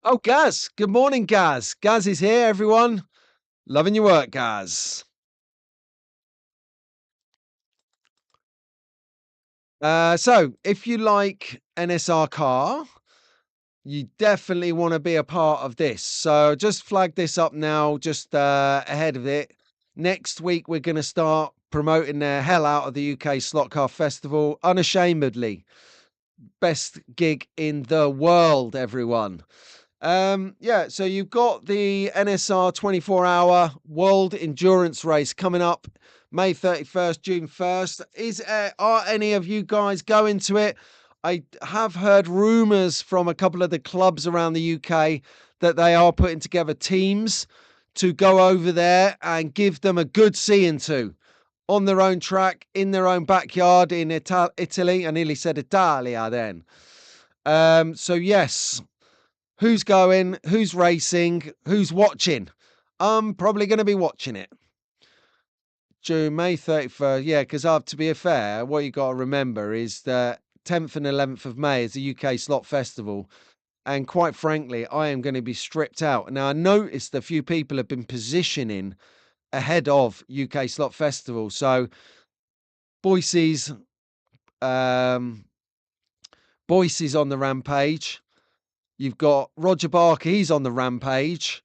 Speaker 1: Oh, Gaz. Good morning, Gaz. Gaz is here, everyone. Loving your work, Gaz. So if you like NSR car, you definitely want to be a part of this. So just flag this up now, just ahead of it. Next week, we're going to start promoting the hell out of the UK Slot Car Festival unashamedly. Best gig in the world, everyone. Yeah, so you've got the NSR 24-hour World Endurance Race coming up May 31st, June 1st. Are any of you guys going to it? I have heard rumours from a couple of the clubs around the UK that they are putting together teams to go over there and give them a good seeing to on their own track, in their own backyard in Italy. I nearly said Italia then. So yes, who's going, who's racing, who's watching? I'm probably going to be watching it. June, May 31st. Yeah, because to be fair, what you got to remember is that 10th and 11th of May is the UK Slot Festival. And quite frankly, I am going to be stripped out. Now, I noticed a few people have been positioning ahead of UK Slot Festival. So Boise's Boise's on the rampage. You've got Roger Barker, he's on the rampage.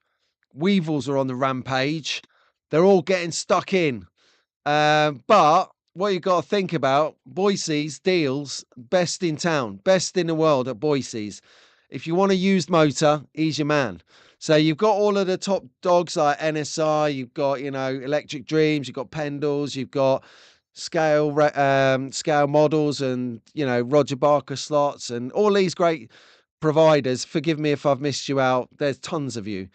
Speaker 1: Weevils are on the rampage. They're all getting stuck in. But what you've got to think about, Boise's deals best in town, best in the world at Boise's. If you want a used motor, he's your man. So you've got all of the top dogs like NSR, you've got, Electric Dreams, you've got Pendles, you've got scale models and, Roger Barker slots and all these great providers. Forgive me if I've missed you out. There's tons of you.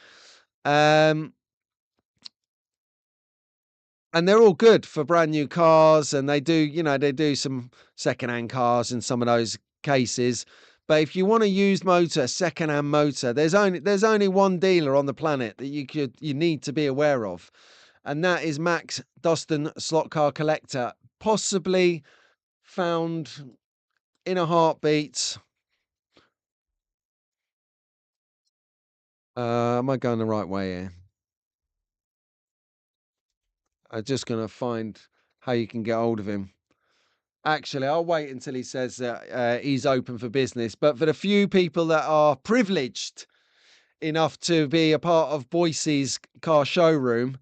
Speaker 1: And they're all good for brand new cars, and they do some secondhand cars in some of those cases. But if you want a used motor, secondhand motor, there's only one dealer on the planet that you need to be aware of, and that is Max Dustin Slot Car Collector, possibly found in a heartbeat. Am I going the right way here? I'm just going to find how you can get hold of him. Actually, I'll wait until he says that he's open for business. But for the few people that are privileged enough to be a part of Boise's car showroom,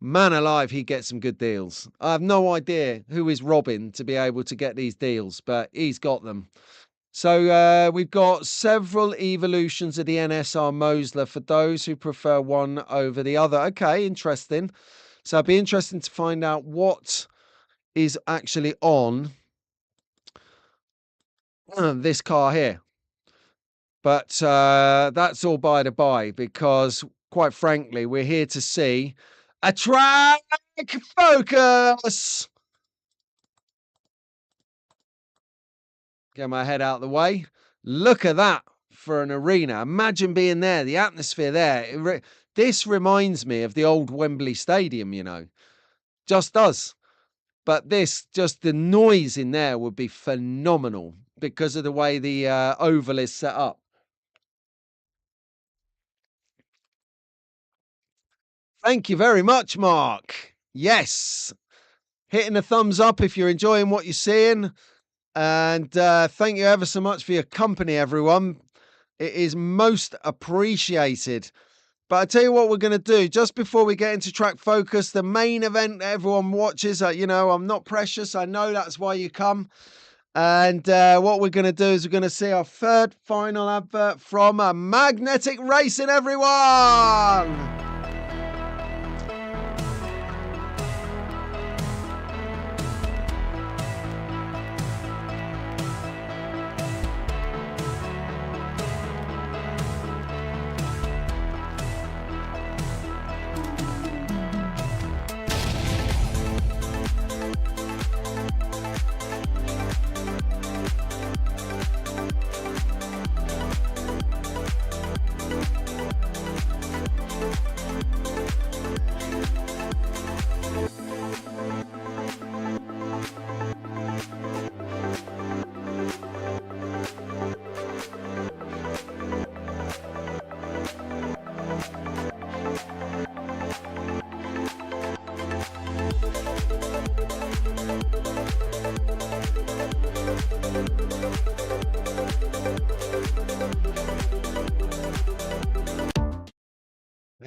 Speaker 1: man alive, he gets some good deals. I have no idea who is robbing to be able to get these deals, but he's got them. So we've got several evolutions of the NSR Mosler for those who prefer one over the other. Okay, interesting. So it'd be interesting to find out what is actually on this car here. But that's all by the by, because quite frankly, we're here to see a track focus. Get my head out of the way. Look at that for an arena. Imagine being there, the atmosphere there. This reminds me of the old Wembley Stadium, just does. But just the noise in there would be phenomenal because of the way the oval is set up. Thank you very much, Mark. Yes. Hitting a thumbs up if you're enjoying what you're seeing. And thank you ever so much for your company, everyone. It is most appreciated. But I tell you what we're going to do just before we get into track focus, the main event that everyone watches. I'm not precious. I know that's why you come. And what we're going to do is we're going to see our third final advert from Magnetic Racing, everyone.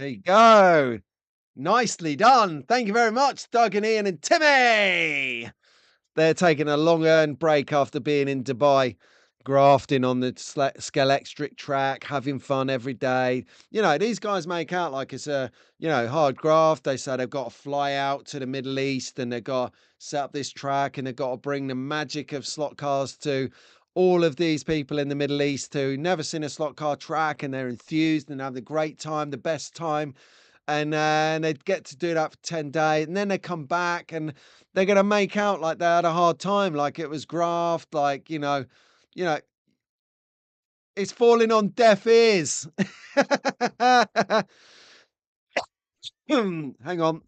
Speaker 1: There you go. Nicely done. Thank you very much, Doug and Ian and Timmy. They're taking a long earned break after being in Dubai, grafting on the Scalextric track, having fun every day. You know, these guys make out like it's a, hard graft. They say they've got to fly out to the Middle East and they've got to set up this track and they've got to bring the magic of slot cars to all of these people in the Middle East who never seen a slot car track and they're enthused and have the great time, the best time. And they'd get to do that for 10 days and then they come back and they're going to make out like they had a hard time, like it was graft, like, you know, it's falling on deaf ears. Hang on.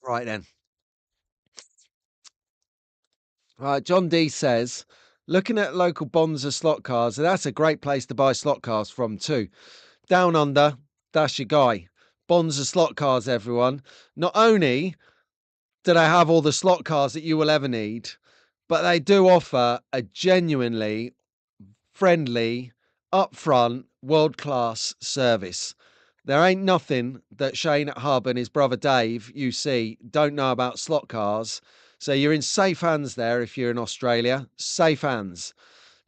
Speaker 1: Right then. Right. John D says, looking at local Bonza slot cars, that's a great place to buy slot cars from too. Down under, that's your guy. Bonza slot cars, everyone. Not only do they have all the slot cars that you will ever need, but they do offer a genuinely friendly, upfront, world class service. There ain't nothing that Shane at Hub and his brother Dave, UC, don't know about slot cars. So you're in safe hands there if you're in Australia. Safe hands.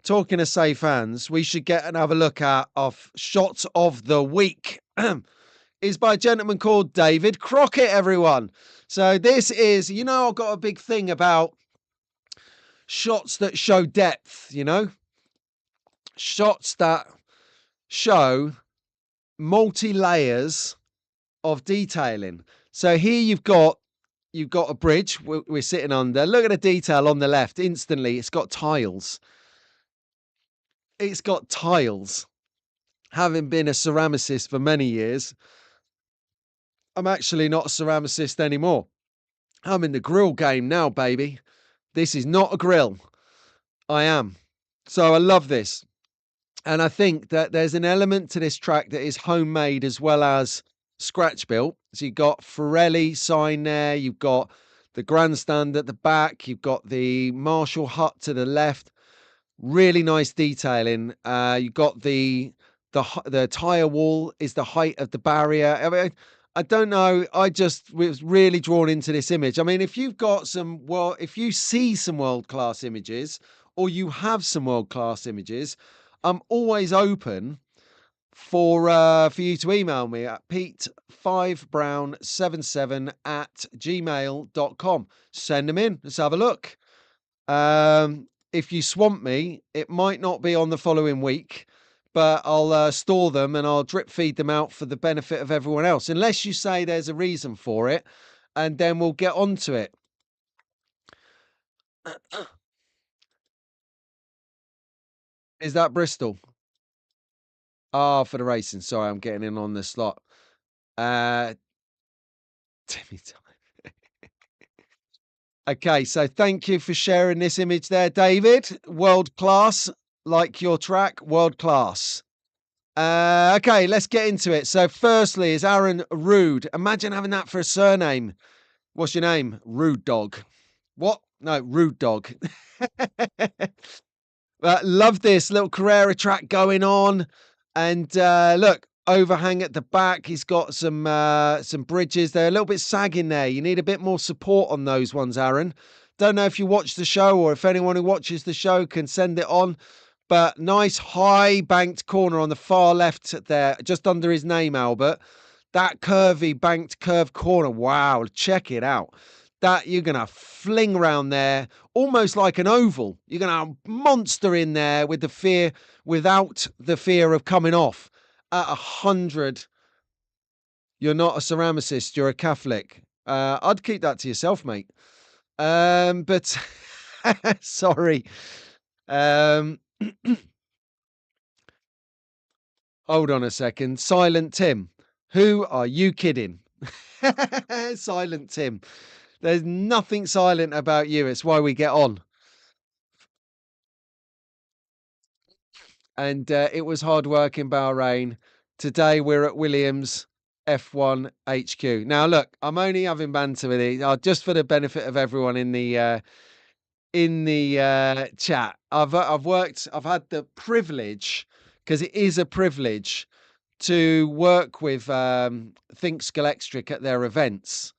Speaker 1: Talking of safe hands, we should get and have a look at our shot of the week. Is by a gentleman called David Crockett, everyone. So this is, I've got a big thing about shots that show depth, shots that show multi layers of detailing. So here you've got a bridge we're sitting under. Look at the detail on the left. Instantly, it's got tiles. It's got tiles. Having been a ceramicist for many years, I'm actually not a ceramicist anymore. I'm in the grill game now, baby. This is not a grill. I am. So I love this. And I think that there's an element to this track that is homemade as well as scratch built. So you've got Forelli sign there, you've got the grandstand at the back, you've got the Marshall hut to the left. Really nice detailing. You've got the tire wall is the height of the barrier. I mean, I don't know. I just was really drawn into this image. I mean, if you've got if you see some world class images, or you have some world class images, I'm always open for you to email me at pete5brown77@gmail.com. Send them in. Let's have a look. If you swamp me, it might not be on the following week, but I'll store them and I'll drip feed them out for the benefit of everyone else, unless you say there's a reason for it, and then we'll get onto it. Is that Bristol? Ah, for the racing. Sorry, I'm getting in on the slot. Uh, Timmy time. Okay, so thank you for sharing this image there, David. World class, like your track, world class. Okay, let's get into it. So, firstly, is Aaron Rude? Imagine having that for a surname. What's your name? Rude Dog. What? No, Rude Dog. Love this little Carrera track going on, and look, overhang at the back. He's got some bridges. They're a little bit sagging there. You need a bit more support on those ones, Aaron. Don't know if you watch the show or if anyone who watches the show can send it on. But nice high banked corner on the far left there, just under his name, Albert. That curvy banked curved corner. Wow, check it out. That you're gonna fling around there almost like an oval. You're gonna monster in there without the fear of coming off at 100. You're not a ceramicist, you're a Catholic. I'd keep that to yourself, mate. But sorry. Um, Hold on a second. Silent Tim. Who are you kidding? Silent Tim. There's nothing silent about you. It's why we get on. And it was hard work in Bahrain. Today we're at Williams. F1 HQ. Now, look, I'm only having banter with it, just for the benefit of everyone in the chat. I've had the privilege, because it is a privilege, to work with Think Scalextric at their events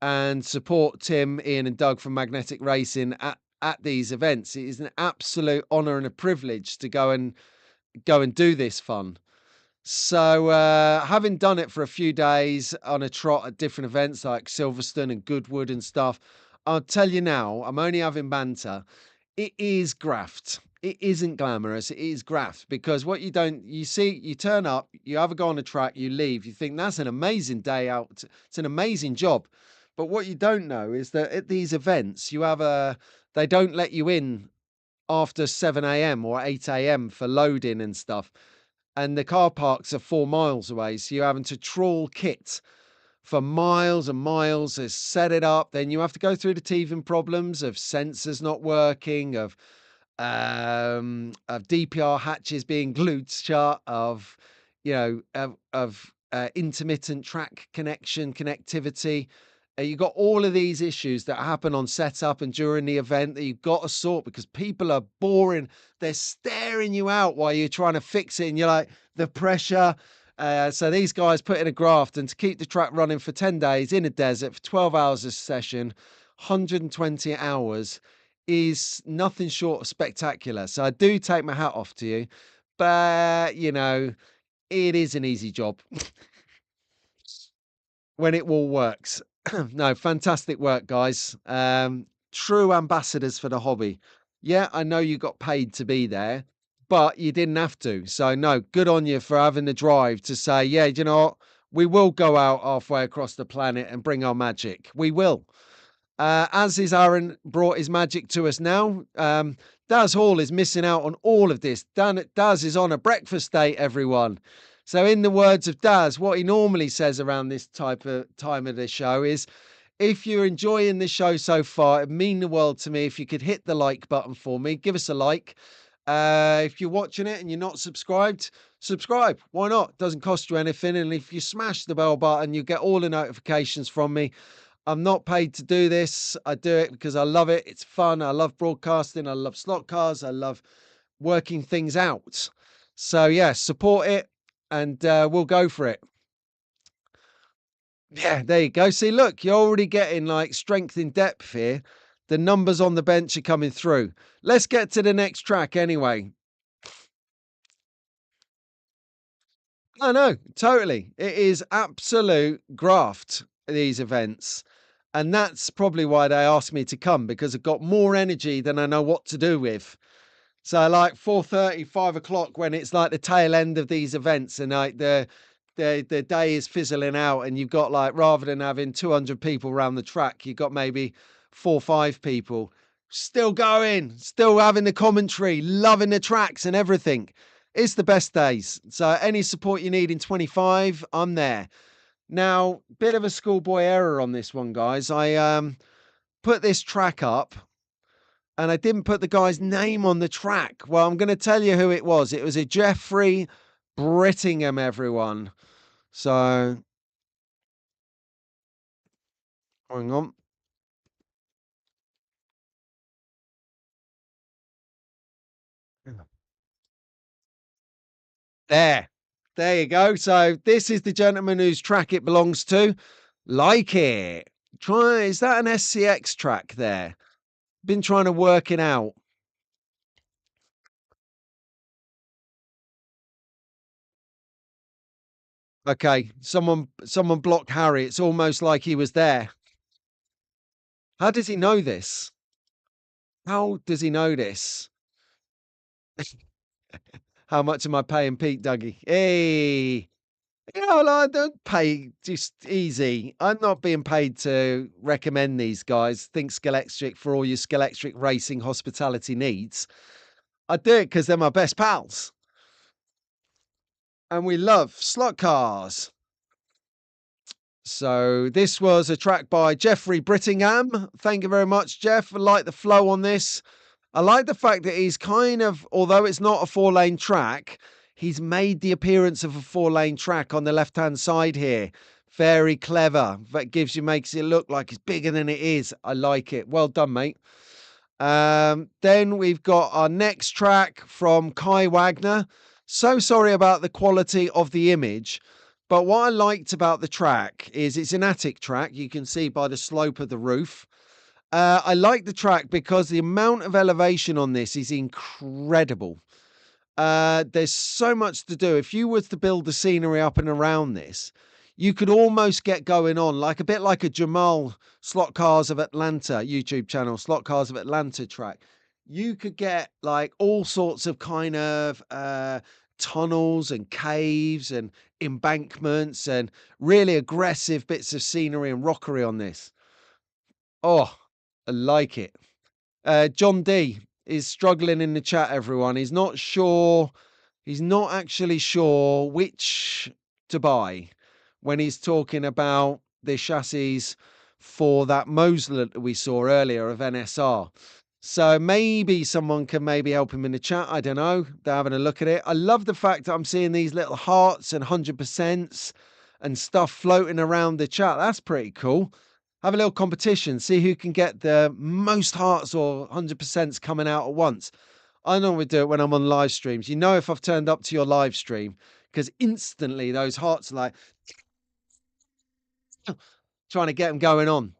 Speaker 1: and support Tim, Ian, and Doug from Magnetic Racing at these events. It is an absolute honor and a privilege to go and do this fun. So, having done it for a few days on a trot at different events like Silverstone and Goodwood and stuff, I'll tell you now, I'm only having banter. It is graft. It isn't glamorous. It is graft, because what you see, you turn up, you have a go on the track, you leave, you think that's an amazing day out. It's an amazing job. But what you don't know is that at these events, they don't let you in after 7 a.m. or 8 a.m. for loading and stuff. And the car parks are 4 miles away. So you're having to trawl kit for miles and miles to set it up. Then you have to go through the teething problems of sensors not working, of DPR hatches being glued shut, of intermittent track connectivity. You got all of these issues that happen on setup and during the event that you've got to sort, because people are boring. They're staring you out while you're trying to fix it, and you're like, the pressure. So these guys put in a graft, and to keep the track running for 10 days in a desert for 12 hours a session, 120 hours, is nothing short of spectacular. So I do take my hat off to you, but it is an easy job when it all works. No, fantastic work, guys. True ambassadors for the hobby. Yeah, I know you got paid to be there, but you didn't have to. So no, good on you for having the drive to say, yeah, you know what? We will go out halfway across the planet and bring our magic. We will. As is Aaron brought his magic to us now. Daz Hall is missing out on all of this. Daz is on a breakfast date, everyone. So in the words of Daz, what he normally says around this type of time of the show is, if you're enjoying the show so far, it'd mean the world to me if you could hit the like button for me. Give us a like. If you're watching it and you're not subscribed, subscribe. Why not? Doesn't cost you anything. And if you smash the bell button, you get all the notifications from me. I'm not paid to do this. I do it because I love it. It's fun. I love broadcasting. I love slot cars. I love working things out. So yeah, support it, and we'll go for it. Yeah, there you go. See, look, you're already getting like strength in depth here. The numbers on the bench are coming through. Let's get to the next track anyway. No, totally. It is absolute graft, these events. And that's probably why they asked me to come, because I've got more energy than I know what to do with. So like 4:30, 5 o'clock, when it's like the tail end of these events, and like the day is fizzling out, and you've got, like, rather than having 200 people around the track, you've got maybe 4 or 5 people still going, still having the commentary, loving the tracks and everything. It's the best days. So any support you need in 25, I'm there. Now, bit of a schoolboy error on this one, guys. I put this track up, and I didn't put the guy's name on the track. Well, I'm going to tell you who it was. It was a Jeffrey Brittingham, everyone. So, hang on. There. There you go. So this is the gentleman whose track it belongs to. Like it. Is that an SCX track there? Been trying to work it out. Okay. Someone blocked Harry. It's almost like he was there. How does he know this? How does he know this? How much am I paying Pete, Dougie? Hey. I don't pay, just easy. I'm not being paid to recommend these guys. Think Scalextric for all your Scalextric racing hospitality needs. I do it because they're my best pals. And we love slot cars. So this was a track by Jeffrey Brittingham. Thank you very much, Jeff. I like the flow on this. I like the fact that he's kind of, although it's not a 4-lane track, He's made the appearance of a 4-lane track on the left-hand side here. Very clever. That makes it look like it's bigger than it is. I like it. Well done, mate. Then we've got our next track from Kai Wagner. So sorry about the quality of the image, but what I liked about the track is it's an attic track. You can see by the slope of the roof. I like the track because the amount of elevation on this is incredible. There's so much to do. If you were to build the scenery up and around this, you could almost get going on like a bit like a Jamal Slot Cars of Atlanta YouTube channel, Slot Cars of Atlanta track. You could get like all sorts of kind of tunnels and caves and embankments and really aggressive bits of scenery and rockery on this. Oh, I like it. John D is struggling in the chat, everyone. He's not sure. He's not actually sure which to buy when he's talking about the chassis for that Mosler that we saw earlier of NSR. So maybe someone can maybe help him in the chat. I don't know. They're having a look at it. I love the fact that I'm seeing these little hearts and 100% and stuff floating around the chat. That's pretty cool. Have a little competition. See who can get the most hearts or 100% coming out at once. I normally do it when I'm on live streams. You know if I've turned up to your live stream because instantly those hearts are like trying to get them going on.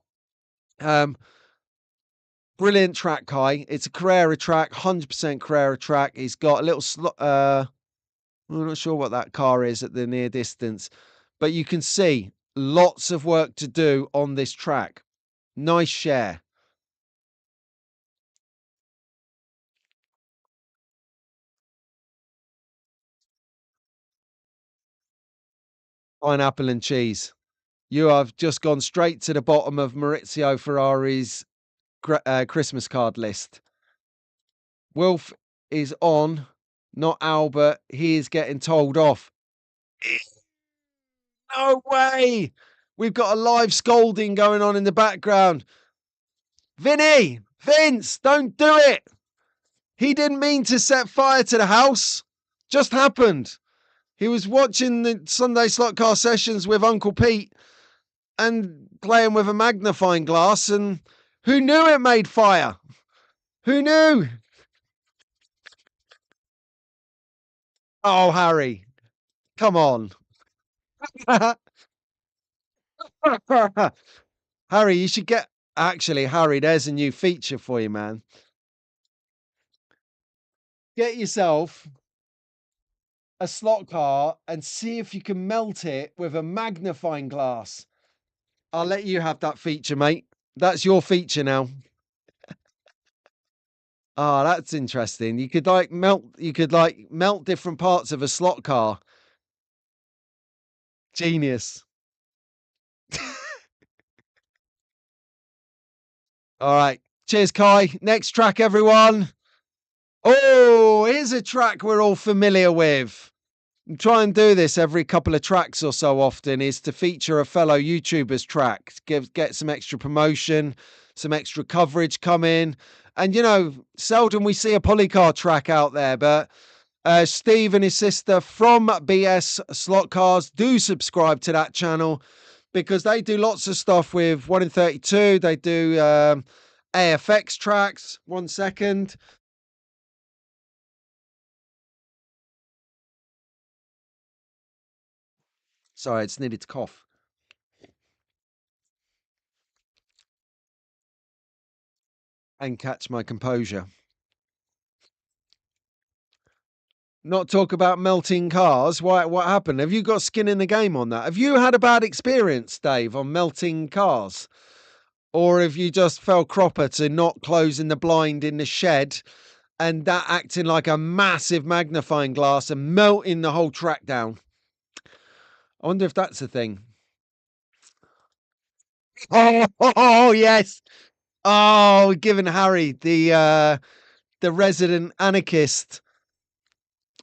Speaker 1: Brilliant track, Kai. It's a Carrera track, 100% Carrera track. He's got a little slot. I'm not sure what that car is at the near distance, but you can see lots of work to do on this track. Nice share. Pineapple and cheese. You have just gone straight to the bottom of Maurizio Ferrari's Christmas card list. Wilf is on, not Albert. He is getting told off. No way! We've got a live scolding going on in the background. Vince, don't do it. He didn't mean to set fire to the house. Just happened. He was watching the Sunday Slot Car sessions with Uncle Pete and playing with a magnifying glass, and who knew it made fire? Who knew? Oh, Harry, come on. Harry, you should get... Actually, Harry, there's a new feature for you, man. Get yourself a slot car and see if you can melt it with a magnifying glass. I'll let you have that feature, mate. That's your feature now. Oh, that's interesting. You could melt different parts of a slot car. Genius. All right. Cheers, Kai. Next track, everyone. Oh, here's a track we're all familiar with. Try and do this every couple of tracks or so often, is to feature a fellow YouTuber's track, get some extra promotion, some extra coverage coming. And, you know, seldom we see a polycar track out there, but Steve and his sister from BS Slot Cars do subscribe to that channel because they do lots of stuff with 1 in 32. They do AFX tracks. 1 second. Sorry, I just needed to cough. And catch my composure. Not talk about melting cars. Why? What happened? Have you got skin in the game on that? Have you had a bad experience, Dave, on melting cars? Or have you just fell cropper to not closing the blind in the shed and that acting like a massive magnifying glass and melting the whole track down? I wonder if that's a thing. Oh yes. Oh, giving Harry the resident anarchist.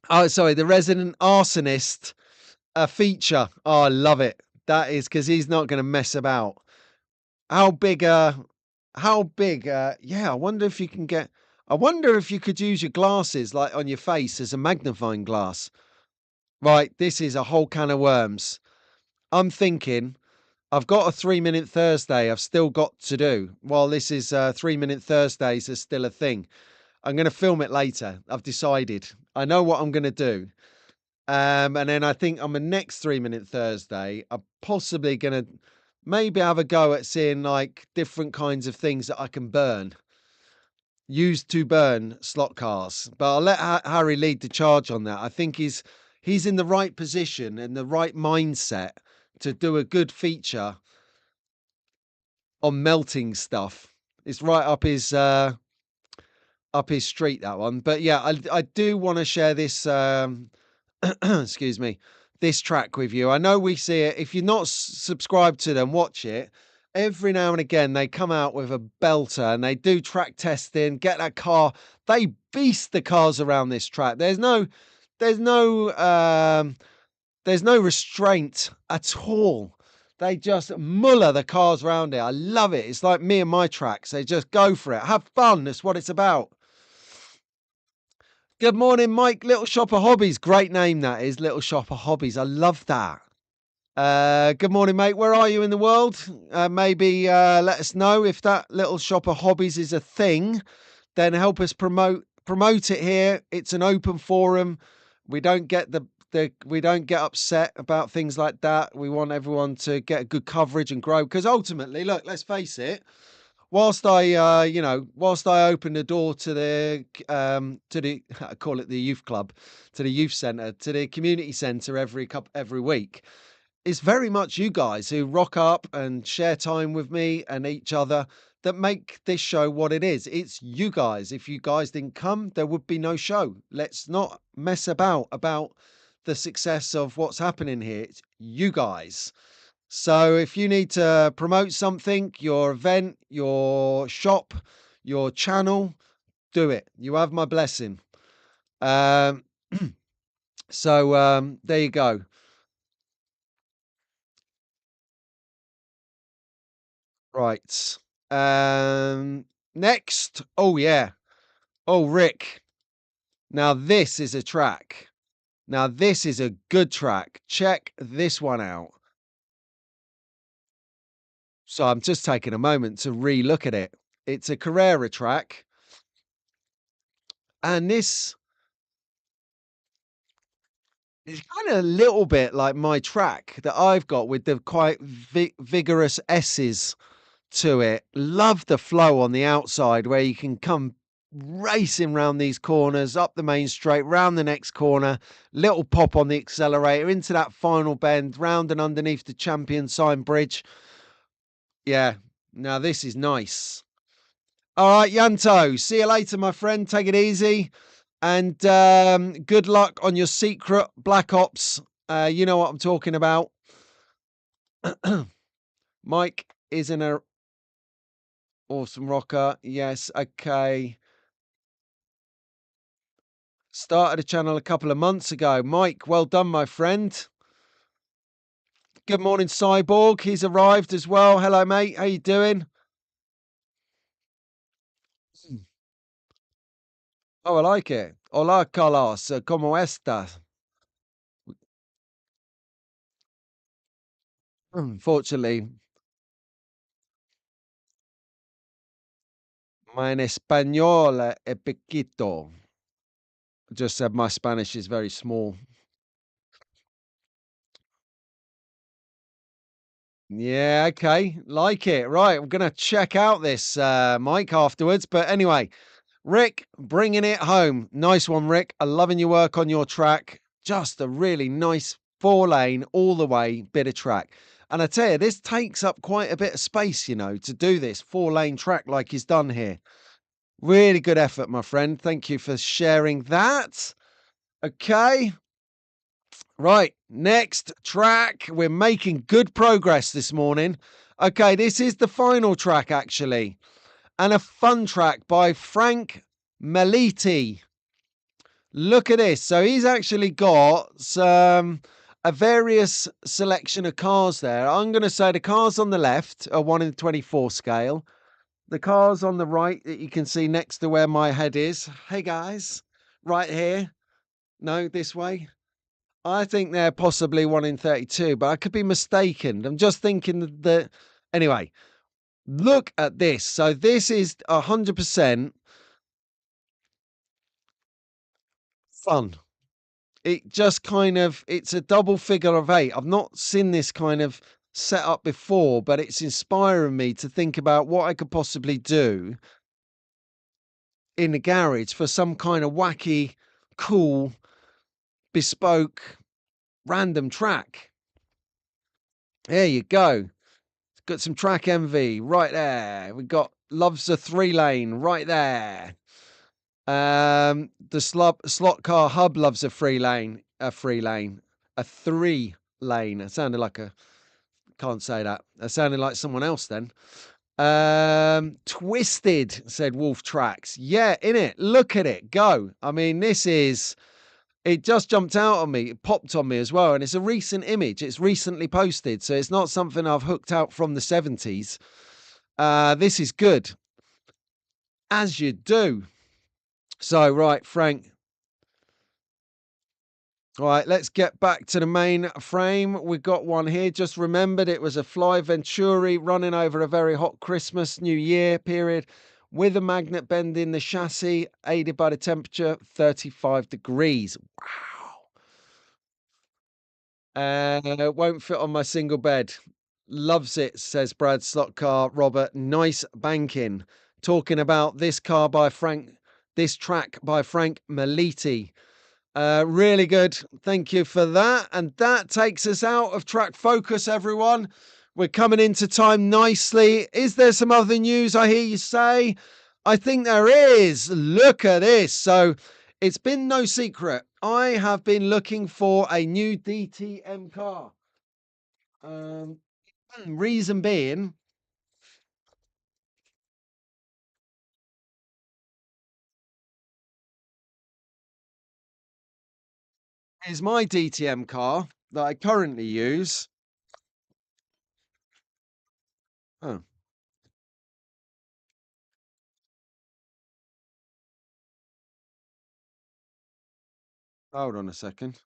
Speaker 1: Oh, sorry, the resident arsonist feature. Oh, I love it. That is because he's not going to mess about. How big? Yeah, I wonder if you can get. I wonder if you could use your glasses like on your face as a magnifying glass. Right, this is a whole can of worms. I'm thinking I've got a 3-minute Thursday I've still got to do. While this is 3-minute Thursdays are still a thing. I'm going to film it later. I've decided. I know what I'm going to do. And then I think on the next 3-minute Thursday, I'm possibly going to maybe have a go at seeing like different kinds of things that I can burn, use to burn slot cars. But I'll let Harry lead the charge on that. I think he's in the right position and the right mindset to do a good feature on melting stuff. It's right up his street, that one. But yeah, I do want to share this excuse me, this track with you. I know we see it. If you're not subscribed to them, watch it. Every now and again, they come out with a belter and they do track testing, get that car. They beast the cars around this track. There's no, there's no restraint at all. They just muller the cars around it. I love it. It's like me and my tracks. They just go for it. Have fun. That's what it's about. Good morning, Mike. Little Shop of Hobbies. Great name that is. Little Shop of Hobbies. I love that. Good morning, mate. Where are you in the world? Maybe let us know if that Little Shop of Hobbies is a thing. Then help us promote it here. It's an open forum. We don't get we don't get upset about things like that. We want everyone to get a good coverage and grow. Because ultimately, look, let's face it. Whilst whilst I open the door to the I call it the youth club, to the youth centre, to the community centre every week, it's very much you guys who rock up and share time with me and each other that make this show what it is. It's you guys. If you guys didn't come, there would be no show. Let's not mess about the success of what's happening here. It's you guys. So if you need to promote something, your event, your shop, your channel, do it. You have my blessing. Um, there you go. Right. Next. Oh yeah. Oh Rick. Now this is a track. Now this is a good track. Check this one out. So I'm just taking a moment to re-look at it. It's a Carrera track, and this it's kind of a little bit like my track that I've got with the quite vigorous S's to it. Love the flow on the outside where you can come racing round these corners, up the main straight, round the next corner, little pop on the accelerator into that final bend, round and underneath the champion sign bridge. Yeah, now this is nice. All right, Yanto, see you later, my friend. Take it easy. And good luck on your secret Black Ops. You know what I'm talking about. Mike is an awesome rocker. Yes, okay. Started a channel a couple of months ago. Mike, well done, my friend. Good morning, Cyborg. He's arrived as well. Hello, mate. How you doing? Oh, I like it. Hola, Carlos. ¿Cómo estás? Unfortunately, my en español es pequito. Just said my Spanish is very small. Yeah, okay. Like it. Right. I'm going to check out this Mike afterwards. But anyway, Rick bringing it home. Nice one, Rick. I'm loving your work on your track. Just a really nice 4-lane all the way bit of track. And I tell you, this takes up quite a bit of space, to do this 4-lane track like he's done here. Really good effort, my friend. Thank you for sharing that. Okay. Right, next track. We're making good progress this morning. Okay, this is the final track, actually, and a fun track by Frank Meliti. Look at this. So he's actually got a various selection of cars there. I'm going to say the cars on the left are 1 in 24 scale. The cars on the right that you can see next to where my head is. Hey, guys, right here. No, this way. I think they're possibly 1 in 32, but I could be mistaken. I'm just thinking that anyway, look at this. So this is 100% fun. It just kind of it's a double figure of 8. I've not seen this kind of setup before, but it's inspiring me to think about what I could possibly do in the garage for some kind of wacky, cool, bespoke, random track. There you go. Got some track envy right there. We got loves a 3-lane right there. The slot car hub loves a 3-lane, a 3-lane, a 3-lane. It sounded like a can't say that. That sounded like someone else then. Twisted, said Wolf Tracks. Yeah, in it. Look at it. Go. I mean, this is it just jumped out on me. It popped on me as well. And it's a recent image. It's recently posted. So it's not something I've hooked out from the 70s. This is good. As you do. So, right, Frank. All right, let's get back to the main frame. We've got one here. Just remembered it was a Fly Venturi running over a very hot Christmas, New Year period with a magnet bend in the chassis, aided by the temperature, 35 degrees. Wow. Won't fit on my single bed. Loves it, says Brad Slot Car Robert. Nice banking. Talking about this car by Frank, this track by Frank Meliti. Really good. Thank you for that. And that takes us out of track focus, everyone. We're coming into time nicely. Is there some other news I hear you say? I think there is. Look at this. So it's been no secret. I have been looking for a new DTM car. Reason being, is my DTM car that I currently use. Oh, hold on a second.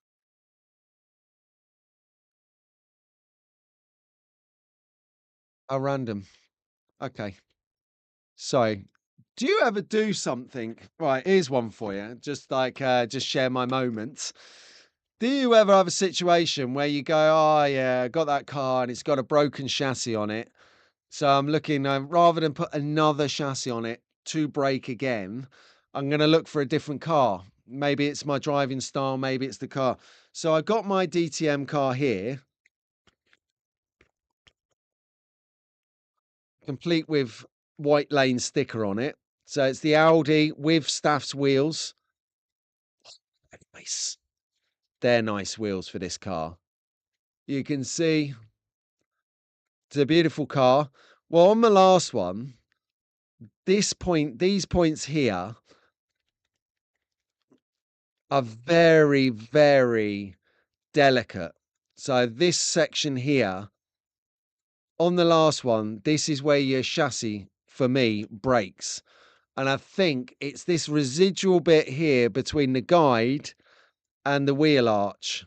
Speaker 1: Oh, random. Okay. So, do you ever do something? Right, here's one for you. Just like, just share my moments. Do you ever have a situation where you go, oh, yeah, I got that car and it's got a broken chassis on it. So I'm looking, rather than put another chassis on it to break again, I'm going to look for a different car. Maybe it's my driving style, maybe it's the car. So I got my DTM car here, complete with white lane sticker on it. So it's the Audi with Staff's wheels. Nice. They're nice wheels for this car. You can see it's a beautiful car. Well, on the last one, these points here are very, very delicate. So this section here, on the last one, this is where your chassis, for me, breaks. And I think it's this residual bit here between the guide and the wheel arch,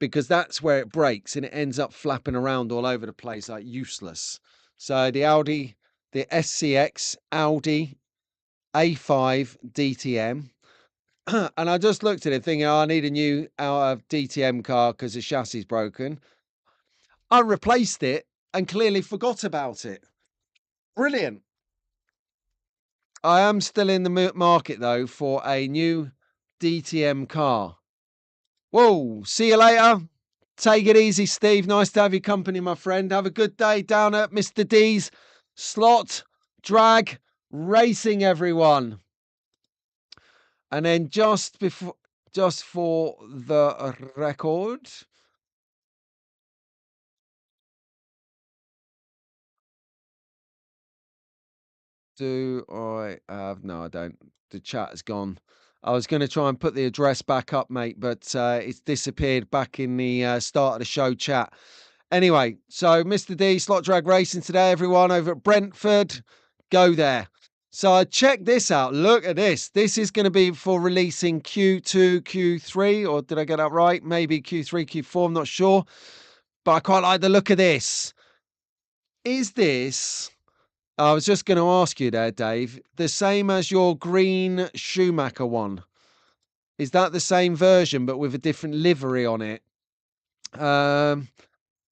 Speaker 1: because that's where it breaks and it ends up flapping around all over the place like useless. So the Audi, the SCX Audi A5 DTM. And I just looked at it thinking, oh, I need a new DTM car because the chassis is broken. I replaced it and clearly forgot about it. Brilliant. I am still in the market though for a new DTM car. Whoa, see you later. Take it easy, Steve. Nice to have your company, my friend. Have a good day down at Mr. D's Slot Drag Racing, everyone. And then just for the record, do I have? No, I don't. The chat has gone. I was going to try and put the address back up, mate, but it's disappeared back in the start of the show chat. Anyway, so Mr. D, Slot Drag Racing today, everyone over at Brentford. Go there. So I checked this out. Look at this. This is going to be for releasing Q2, Q3, or did I get that right? Maybe Q3, Q4. I'm not sure. But I quite like the look of this. Is this, I was just going to ask you there, Dave, the same as your green Schumacher one? Is that the same version but with a different livery on it? Um,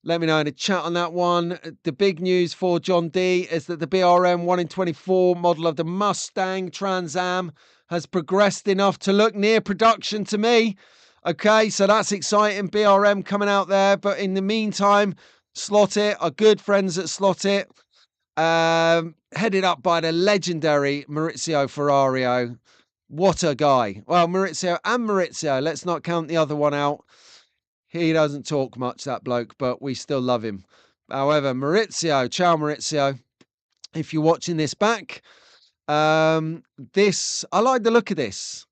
Speaker 1: Let me know in the chat on that one. The big news for John D is that the BRM 1 in 24 model of the Mustang Trans Am has progressed enough to look near production to me. Okay, so that's exciting. BRM coming out there. But in the meantime, Slot It, our good friends at Slot It, headed up by the legendary Maurizio Ferrario. What a guy. Well, Maurizio, let's not count the other one out. He doesn't talk much, that bloke, but we still love him. However, Maurizio, ciao Maurizio, if you're watching this back, this, I like the look of this.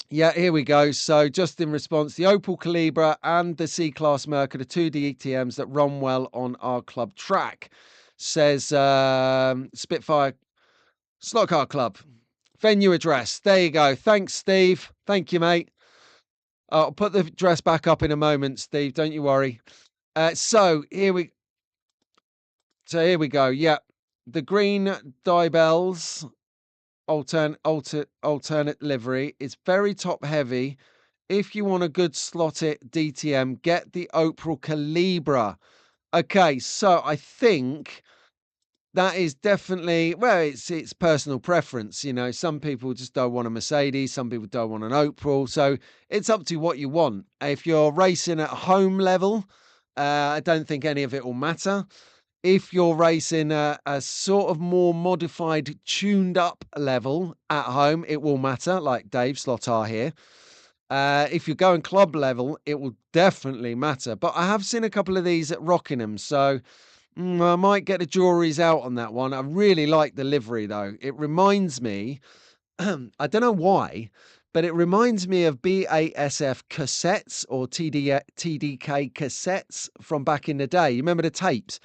Speaker 1: Yeah, here we go. So just in response, the Opel Calibra and the C-Class Merc are the two DTMs that run well on our club track, says Spitfire Slot Car Club. Venue address. There you go. Thanks, Steve. Thank you, mate. I'll put the address back up in a moment, Steve. Don't you worry. So here we go. Yeah, the green Dibels alternate livery is very top heavy. If you want a good slot it DTM, get the Opel Calibra. Okay, so I think that is definitely, well, it's personal preference. You know, some people just don't want a Mercedes, some people don't want an Opel, so it's up to what you want. If you're racing at home level, I don't think any of it will matter. If you're racing a sort of more modified, tuned up level at home, it will matter, like Dave Slotar here. If you're going club level, it will definitely matter. But I have seen a couple of these at Rockingham, so I might get the juries out on that one. I really like the livery, though. It reminds me, I don't know why, but it reminds me of BASF cassettes or TDK cassettes from back in the day. You remember the tapes?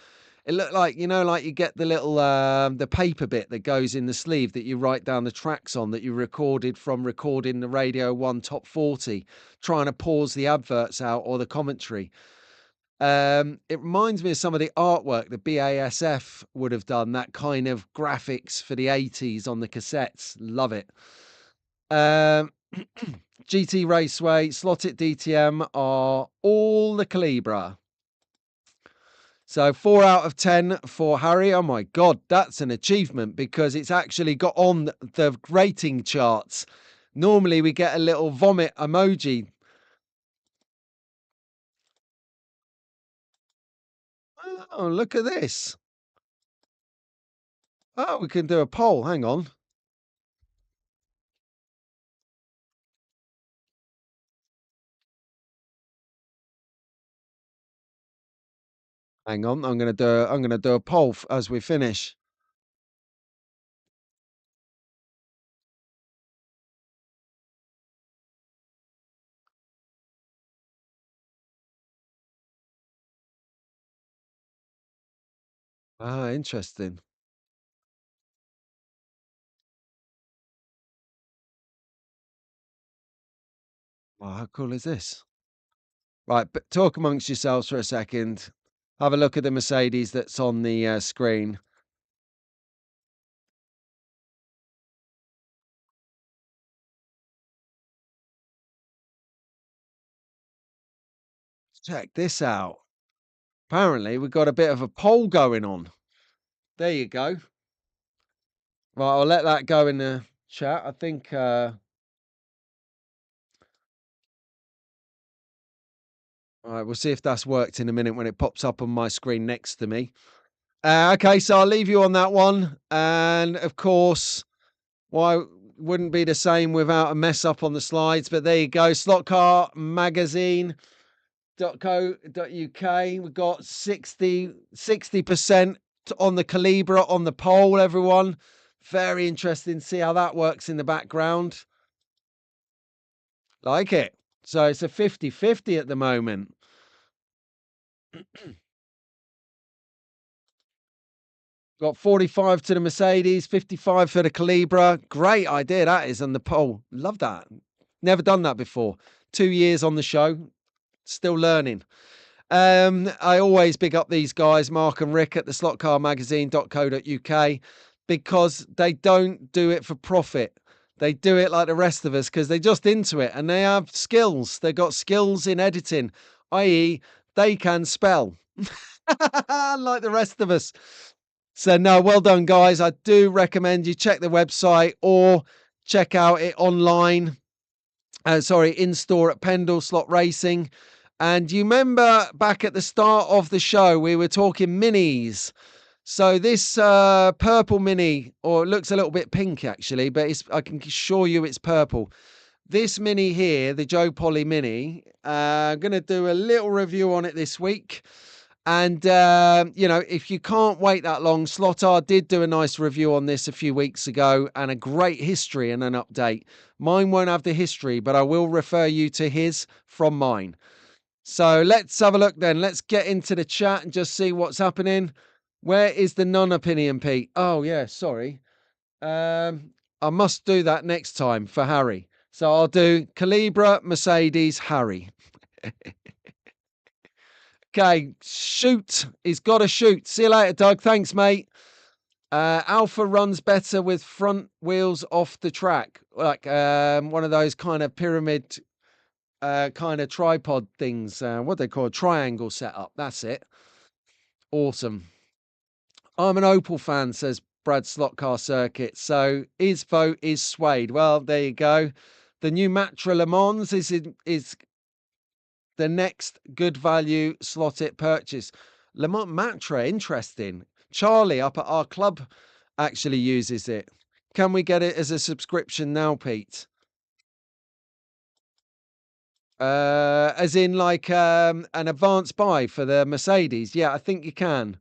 Speaker 1: It looked like, you know, like you get the little, the paper bit that goes in the sleeve that you write down the tracks on that you recorded from recording the Radio 1 Top 40, trying to pause the adverts out or the commentary. It reminds me of some of the artwork that BASF would have done, that kind of graphics for the 80s on the cassettes. Love it. GT Raceway, Slot It DTM are all the Calibra. So 4 out of 10 for Harry. Oh my God, that's an achievement because it's actually got on the rating charts. Normally we get a little vomit emoji. Oh, look at this. Oh, we can do a poll. Hang on. Hang on. I'm gonna do a poll as we finish. Ah, interesting. Well, how cool is this? Right, but talk amongst yourselves for a second. Have a look at the Mercedes that's on the screen. Check this out. Apparently, we've got a bit of a poll going on. There you go. Right, I'll let that go in the chat. I think all right, we'll see if that's worked in a minute when it pops up on my screen next to me. Okay, so I'll leave you on that one. And of course, why wouldn't be the same without a mess up on the slides? But there you go, slotcarmagazine.co.uk. We've got 60% on the Calibra on the poll, everyone. Very interesting to see how that works in the background. Like it. So it's a 50-50 at the moment. Got 45 to the Mercedes, 55 for the Calibra. Great idea that is on the pole. Love that. Never done that before. 2 years on the show, still learning. I always big up these guys, Mark and Rick at the slotcarmagazine.co.uk, because they don't do it for profit. They do it like the rest of us because they're just into it and they have skills. They've got skills in editing, i.e., they can spell like the rest of us. So, no, well done, guys. I do recommend you check the website or check out it online. In store at Pendle Slot Racing. And you remember back at the start of the show, we were talking minis. So this purple mini, or it looks a little bit pink actually, but I can assure you it's purple. This mini here, the Joe Polly Mini, I'm going to do a little review on it this week. And, if you can't wait that long, Slotar did do a nice review on this a few weeks ago and a great history and an update. Mine won't have the history, but I will refer you to his from mine. So let's have a look then. Let's get into the chat and just see what's happening. Where is the non-opinion, Pete? Oh, yeah, sorry. I must do that next time for Harry. So I'll do Calibra, Mercedes, Harry. Okay, shoot. He's got to shoot. See you later, Doug. Thanks, mate. Alpha runs better with front wheels off the track, like one of those kind of pyramid kind of tripod things. What they call a triangle setup. That's it. Awesome. I'm an Opel fan, says Brad Slotcar Circuit. So his vote is swayed. Well, there you go. The new Matra Le Mans is the next good value slot it purchase. Le Mans Matra, interesting. Charlie up at our club actually uses it. Can we get it as a subscription now, Pete? As in like an advance buy for the Mercedes? Yeah, I think you can.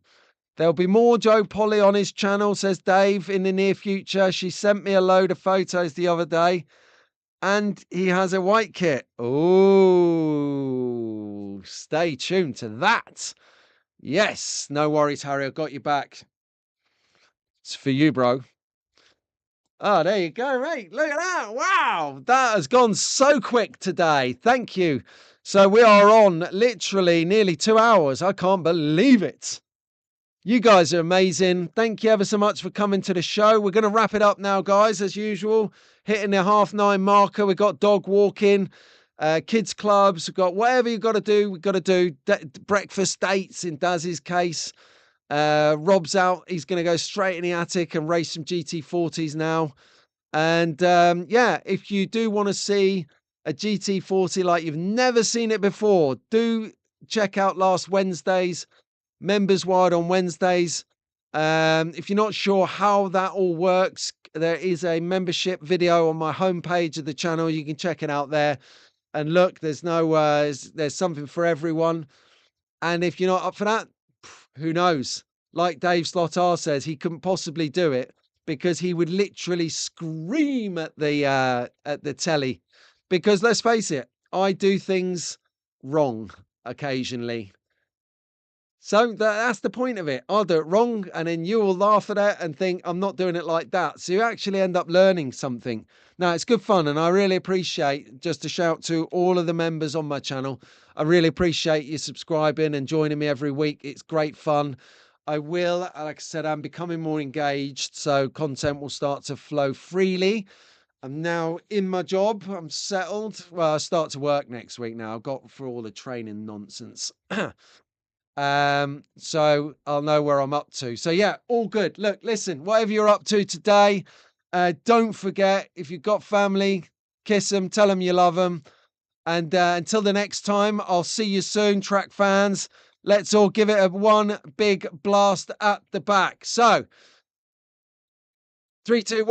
Speaker 1: There'll be more Joe Polly on his channel, says Dave, in the near future. She sent me a load of photos the other day. And he has a white kit. Oh, stay tuned to that. Yes, no worries, Harry. I got you back. It's for you, bro. Oh, there you go, mate. Look at that. Wow, that has gone so quick today. Thank you. So we are on literally nearly 2 hours. I can't believe it. You guys are amazing. Thank you ever so much for coming to the show. We're going to wrap it up now, guys, as usual. Hitting the 9:30 marker. We've got dog walking, kids clubs. We've got whatever you've got to do. We've got to do breakfast dates in Daz's case. Rob's out. He's going to go straight in the attic and race some GT40s now. And if you do want to see a GT40 like you've never seen it before, do check out last Wednesday's Members Wide on Wednesdays. If you're not sure how that all works, there is a membership video on my homepage of the channel. You can check it out there. And look, there's something for everyone. And if you're not up for that, who knows? Like Dave Slotar says, he couldn't possibly do it because he would literally scream at the telly. Because let's face it, I do things wrong occasionally. So that's the point of it. I'll do it wrong, and then you will laugh at it and think, I'm not doing it like that. So you actually end up learning something. Now, it's good fun, and I really appreciate, just to shout to all of the members on my channel, I really appreciate you subscribing and joining me every week. It's great fun. I will, like I said, I'm becoming more engaged, so content will start to flow freely. I'm now in my job. I'm settled. Well, I start to work next week now. I've got through all the training nonsense. So I'll know where I'm up to. So yeah, all good. Look, listen, whatever you're up to today, don't forget, if you've got family, kiss them, tell them you love them. And until the next time, I'll see you soon, track fans. Let's all give it a one big blast at the back. So 3, 2, 1.